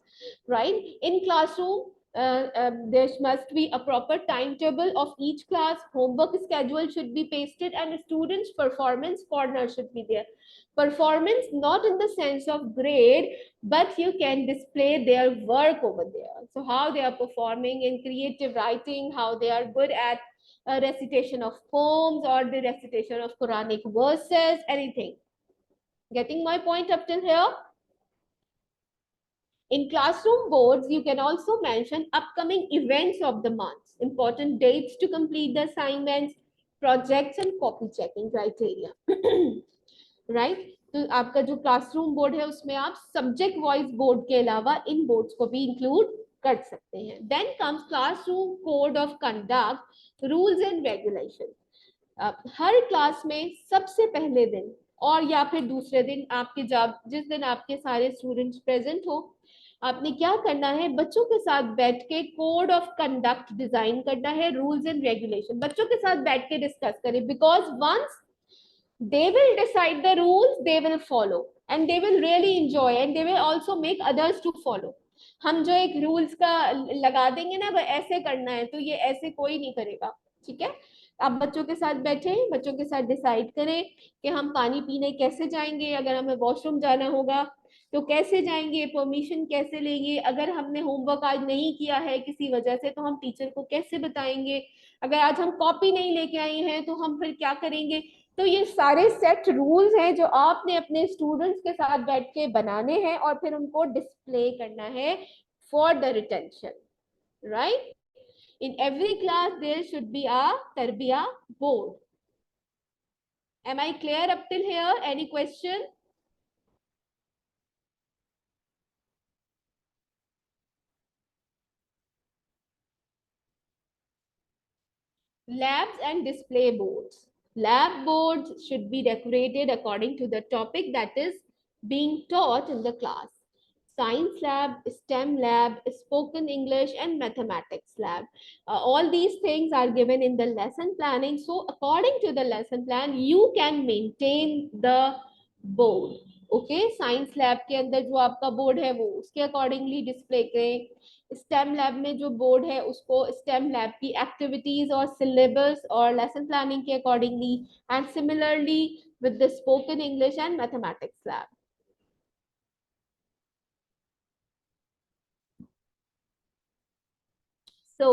right? In classroom there must be a proper timetable of each class, homework schedule should be pasted, and students performance corner should be there. Performance not in the sense of grade, but you can display their work over there, so how they are performing in creative writing, how they are good at recitation of poems or the recitation of Quranic verses, anything. Getting my point up till here? In classroom boards, you can also mention upcoming events of the month, important dates to complete the assignments, projects and copy checking criteria. Right? तो आपका जो classroom board है उसमें आप subject wise board के अलावा इन boards को भी इंक्लूड कर सकते हैं. Then comes classroom code of conduct, rules and regulation. हर क्लास में सबसे पहले दिन और या फिर दूसरे दिन आपके जब जिस दिन आपके सारे स्टूडेंट्स प्रेजेंट हो, आपने क्या करना है, बच्चों के साथ बैठ के कोड ऑफ कंडक्ट डिजाइन करना है, रूल्स एंड रेगुलेशन बच्चों के साथ बैठ के डिस्कस करें. Because once they will decide the rules, they will follow and they will really enjoy and they will also make others to follow. हम जो एक रूल्स का लगा देंगे ना, ऐसे करना है तो ये ऐसे कोई नहीं करेगा. ठीक है, आप बच्चों के साथ बैठे, बच्चों के साथ डिसाइड करें कि हम पानी पीने कैसे जाएंगे, अगर हमें वॉशरूम जाना होगा तो कैसे जाएंगे, परमिशन कैसे लेंगे, अगर हमने होमवर्क आज नहीं किया है किसी वजह से तो हम टीचर को कैसे बताएंगे, अगर आज हम कॉपी नहीं लेके आए हैं तो हम फिर क्या करेंगे. तो ये सारे सेट रूल्स हैं जो आपने अपने स्टूडेंट्स के साथ बैठ के बनाने हैं और फिर उनको डिस्प्ले करना है for the retention. Right? In every class there should be a तरबिया board. Am I clear up till here? Any question? Labs and display boards. Lab boards should be decorated according to the topic that is being taught in the class. Science lab, STEM lab, spoken English and mathematics lab. All these things are given in the lesson planning. So according to the lesson plan, you can maintain the board. Okay, science lab के अंदर जो आपका board है वो उसके accordingly display करें. Stem lab में जो बोर्ड है उसको स्टेम लैब की एक्टिविटीज और सिलेबस और लेसन प्लानिंग के accordingly, and similarly with the spoken English and mathematics lab. So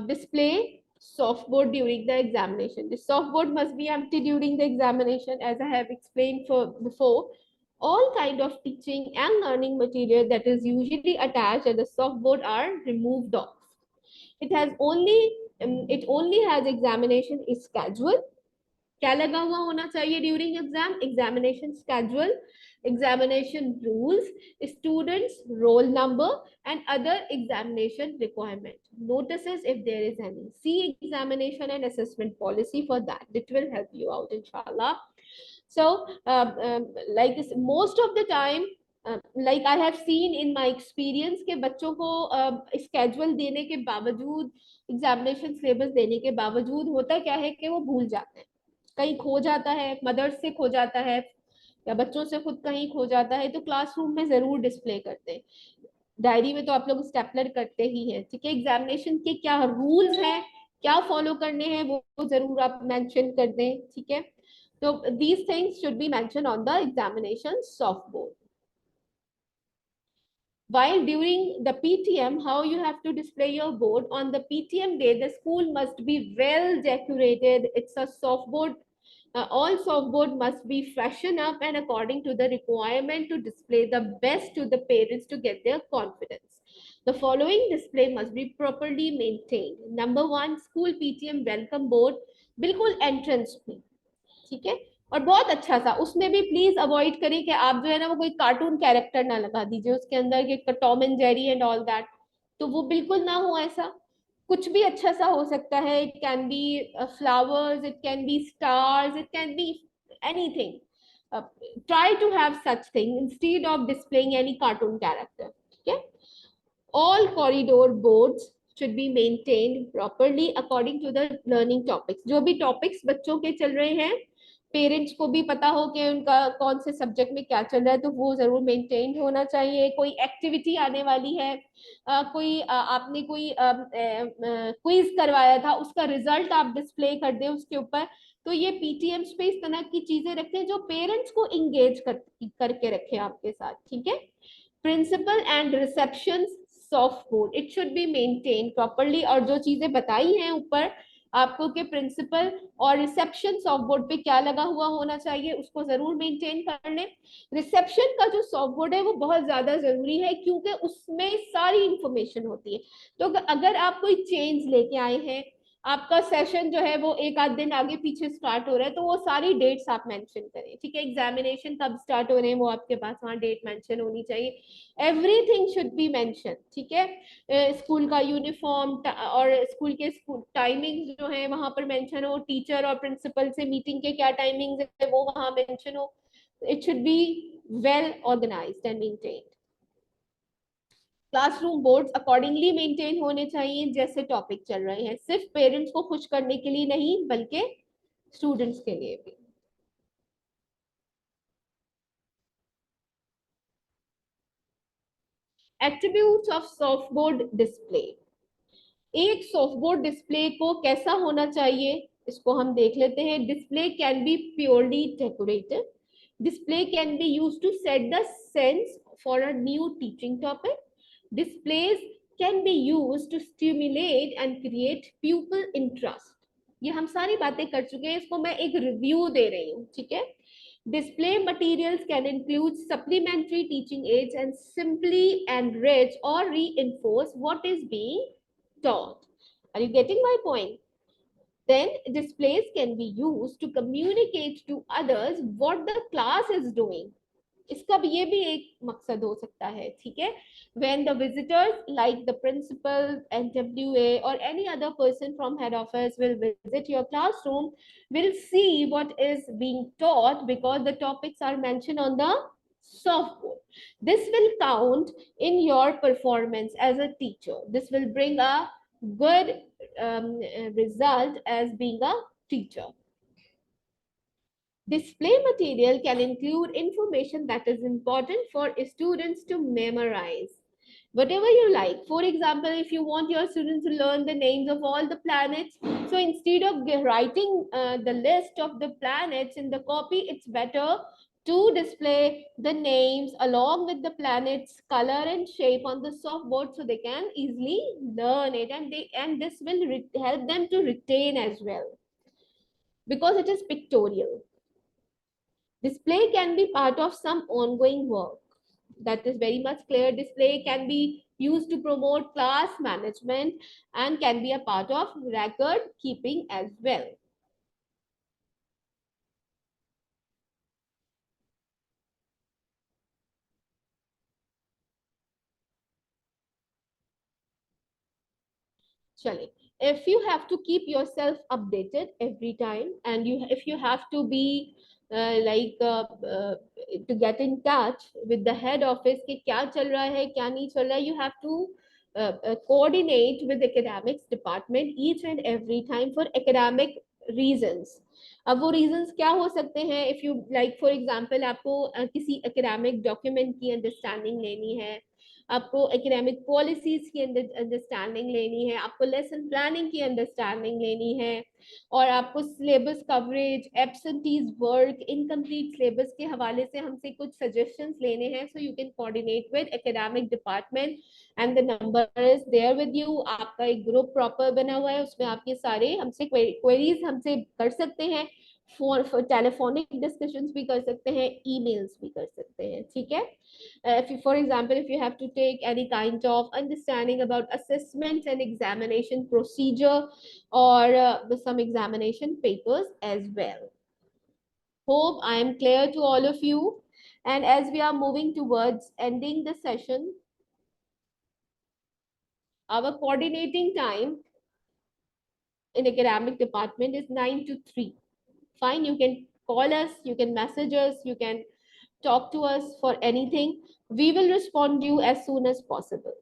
display softboard during the examination. The softboard must be empty during the examination, as I have explained before. All kind of teaching and learning material that is usually attached at the softboard are removed off. It only has examination is schedule. क्या लगा हुआ होना चाहिए during exam? Examination schedule, examination rules, students roll number and other examination requirement. Notices if there is any. See examination and assessment policy for that. It will help you out inshallah. So like this, most of the time like I have seen in my experience के बच्चों को schedule देने के बावजूद, examination syllabus देने के बावजूद होता क्या है कि वो भूल जाते हैं, कहीं खो जाता है, मदर्स से खो जाता है या बच्चों से खुद कहीं खो जाता है, तो क्लासरूम में जरूर डिस्प्ले करते हैं. डायरी में तो आप लोग स्टेपलर करते ही हैं. ठीक है, एग्जामिनेशन के क्या रूल्स हैं, क्या फॉलो करने हैं वो जरूर आप मेंशन कर दें. ठीक है, तो these things should be mention on the examination soft board. While during the PTM, how you have to display your board on the PTM day, the school must be well decorated. It's a soft board. All softboard must be freshened up and according to the requirement to display the best to the parents to get their confidence. The following display must be properly maintained. Number 1, school PTM welcome board, बिल्कुल entrance में. ठीक है, और बहुत अच्छा सा, उसमें भी प्लीज अवॉइड करें कि आप जो है ना वो कोई कार्टून कैरेक्टर ना लगा दीजिए उसके अंदर के Tom and Jerry and all that, तो वो बिल्कुल ना हो ऐसा. कुछ भी अच्छा सा हो सकता है. It can be flowers, it can be stars, it can be anything. Try to have such thing instead of displaying any cartoon character. ठीक है, all corridor boards should be maintained properly according to the learning topics. जो भी topics बच्चों के चल रहे हैं, parents को भी पता हो कि उनका कौन से सब्जेक्ट में क्या चल रहा है, तो वो जरूर मेंटेन होना चाहिए. कोई एक्टिविटी आने वाली है, आपने कोई क्विज करवाया था, उसका रिजल्ट आप डिस्प्ले कर दें उसके ऊपर. तो ये पीटीएम्स पे इस तरह की चीजें रखें जो पेरेंट्स को इंगेज करके रखें आपके साथ. ठीक है, principal and reception soft board, it should be maintain properly. और जो चीजें बताई हैं ऊपर आपको के प्रिंसिपल और रिसेप्शन सॉफ्ट बोर्ड पे क्या लगा हुआ होना चाहिए उसको जरूर मेंटेन कर लें। रिसेप्शन का जो सॉफ्ट बोर्ड है वो बहुत ज्यादा जरूरी है क्योंकि उसमें सारी इंफॉर्मेशन होती है। तो अगर आप कोई चेंज लेके आए हैं, आपका सेशन जो है वो एक आध दिन आगे पीछे स्टार्ट हो रहा है, तो वो सारी डेट्स आप मेंशन करें, ठीक है। एग्जामिनेशन कब स्टार्ट हो रहे हैं वो आपके पास वहाँ डेट मेंशन होनी चाहिए। एवरीथिंग शुड बी मेंशन, ठीक है। स्कूल का यूनिफॉर्म और स्कूल के स्कूल टाइमिंग जो है वहां पर मेंशन हो, टीचर और प्रिंसिपल से मीटिंग के क्या टाइमिंग है वो वहां मेंशन हो। It should be well organised and maintained. Classroom boards accordingly maintain होने चाहिए जैसे टॉपिक चल रहे हैं, सिर्फ पेरेंट्स को खुश करने के लिए नहीं बल्कि स्टूडेंट्स के लिए भी। Attributes of softboard display. एक सॉफ्टबोर्ड डिस्प्ले को कैसा होना चाहिए इसको हम देख लेते हैं। Display can be purely decorative. Display can be used to set the sense for a new teaching topic. Displays can be used to stimulate and create pupil interest. ये हम सारी बातें कर चुके हैं, इसको मैं एक रिव्यू दे रही हूँ, ठीक है। Display materials can include supplementary teaching aids and simply enrich or reinforce what is being taught. Are you getting my point? Then displays can be used to communicate to others what the class is doing. इसका भी ये भी एक मकसद हो सकता है, ठीक है। When the visitors like the principal, NWA or any other person from head office will visit your classroom, will see what is being taught because the topics are mentioned on the softboard. This will count in your performance as a teacher. This will bring a good result as being a teacher. Display material can include information that is important for students to memorize. Whatever you like. For example, if you want your students to learn the names of all the planets, so instead of writing the list of the planets in the copy, it's better to display the names along with the planets color and shape on the softboard so they can easily learn it, and this will help them to retain as well because it is pictorial. Display can be part of some ongoing work. That is very much clear. Display can be used to promote class management and can be a part of record keeping as well. Chale. If you have to keep yourself updated every time, and if you have to be to get in touch with the head office कि क्या चल रहा है क्या नहीं चल रहा है, you have to coordinate with academics department each and every time for academic reasons. अब वो reasons क्या हो सकते हैं? If you like for example आपको किसी academic document की understanding लेनी है, आपको एकेडमिक पॉलिसीज की अंडरस्टैंडिंग लेनी है, आपको लेसन प्लानिंग की अंडरस्टैंडिंग लेनी है, और आपको syllabus coverage, absentees work, incomplete syllabus के हवाले से हमसे कुछ सजेशंस लेने हैं। So you can coordinate with academic department and the number is there with you. आपका एक ग्रुप प्रॉपर बना हुआ है, उसमें आप ये सारे हमसे क्वेरीज हमसे कर सकते हैं, फॉर टेलीफोनिक डिस्कशंस भी कर सकते हैं, ईमेल्स भी कर सकते हैं, ठीक है। If you, for example, if you have to take any kind of understanding about assessment and examination procedure or some examination papers as well. Hope I am clear to all of you. And as we are moving towards ending the session, our coordinating time in academic department is 9 to 3. Fine, you can call us, you can message us, you can talk to us for anything. We will respond to you as soon as possible.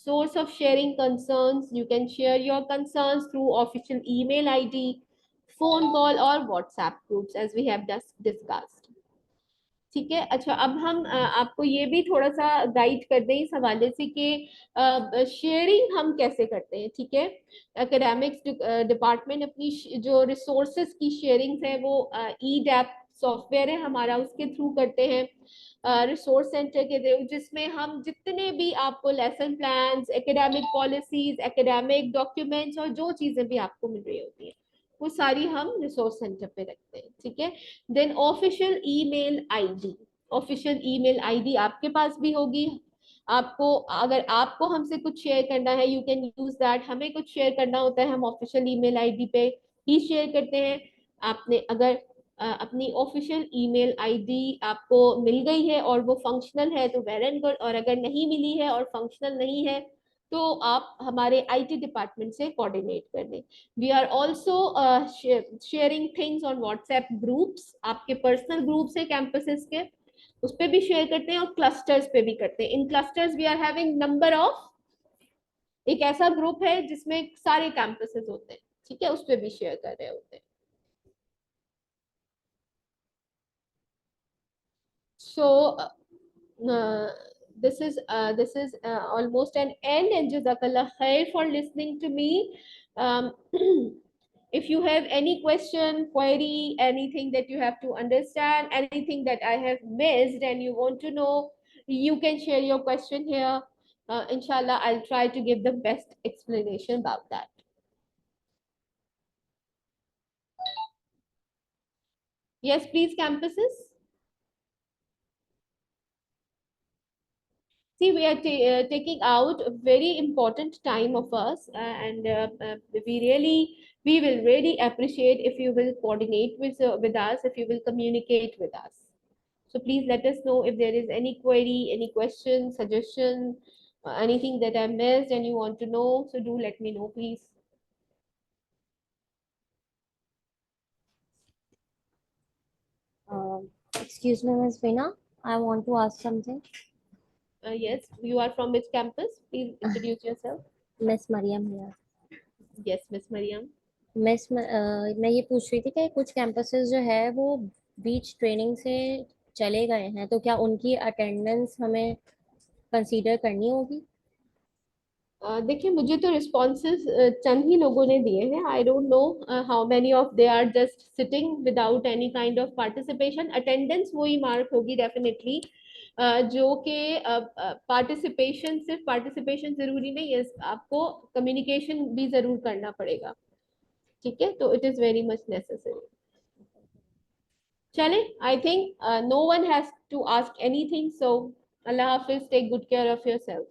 Source of sharing concerns, you can share your concerns through official email ID, phone call or WhatsApp groups as we have just discussed. ठीक है। अच्छा, अब हम आपको ये भी थोड़ा सा गाइड कर दें इस हवाले से कि शेयरिंग हम कैसे करते हैं, ठीक है। एकेडमिक्स डिपार्टमेंट अपनी जो रिसोर्सेज की शेयरिंग है वो ई डैप सॉफ्टवेयर है हमारा, उसके थ्रू करते हैं, रिसोर्स सेंटर के थ्रू, जिसमें हम जितने भी आपको lesson plans, academic policies, academic documents और जो चीजें भी आपको मिल रही होती हैं वो सारी हम रिसोर्स सेंटर पे रखते हैं, ठीक है। Then official email ID, official email ID आपके पास भी होगी। आपको अगर आपको हमसे कुछ शेयर करना है, यू कैन यूज दैट। हमें कुछ शेयर करना होता है, हम ऑफिशियल ईमेल आईडी पे ही शेयर करते हैं। आपने अगर अपनी ऑफिशियल ईमेल आईडी आपको मिल गई है और वो फंक्शनल है तो वेल एंड गुड, और अगर नहीं मिली है और फंक्शनल नहीं है तो आप हमारे आईटी डिपार्टमेंट से कोऑर्डिनेट कर दें। We are also sharing things on WhatsApp groups, आपके पर्सनल ग्रुप्स है कैंपसेस के, उस पे भी शेयर करते हैं और क्लस्टर्स पे भी करते हैं। In clusters we are having number of, एक ऐसा ग्रुप है जिसमें सारे कैंपसेस होते हैं, ठीक है, उस पे भी शेयर कर रहे होते हैं। So this is almost an end, and jazakallah khair for listening to me. Um, if you have any question, query, anything that you have to understand, anything that I have missed and you want to know, you can share your question here. Inshallah, I'll try to give the best explanation about that. Yes, please, campuses. See, we are taking out a very important time of us, and we will really appreciate if you will coordinate with us, if you will communicate with us. So please let us know if there is any query, any question, suggestion, anything that I missed and you want to know. So do let me know, please. Excuse me, Ms. Beena, I want to ask something. Yes, you are from which campus? Please introduce yourself. Miss Mariam here. Yes, Miss Mariam. मैं ये पूछ रही थी कि कुछ campuses जो है वो बीच ट्रेनिंग से चले गए हैं, तो क्या उनकी अटेंडेंस हमें कंसीडर करनी होगी? देखिए, मुझे तो रिस्पॉन्सेस चंद ही लोगों ने दिए हैं। I don't know how many of they are just sitting without any kind of participation. Attendance वही मार्क होगी डेफिनेटली, जो कि पार्टिसिपेशन, सिर्फ पार्टिसिपेशन जरूरी नहीं है, आपको कम्युनिकेशन भी जरूर करना पड़ेगा, ठीक है, तो it is very much necessary. चले, I think no one has to ask anything, so अल्लाह हाफिज, take good care of your self.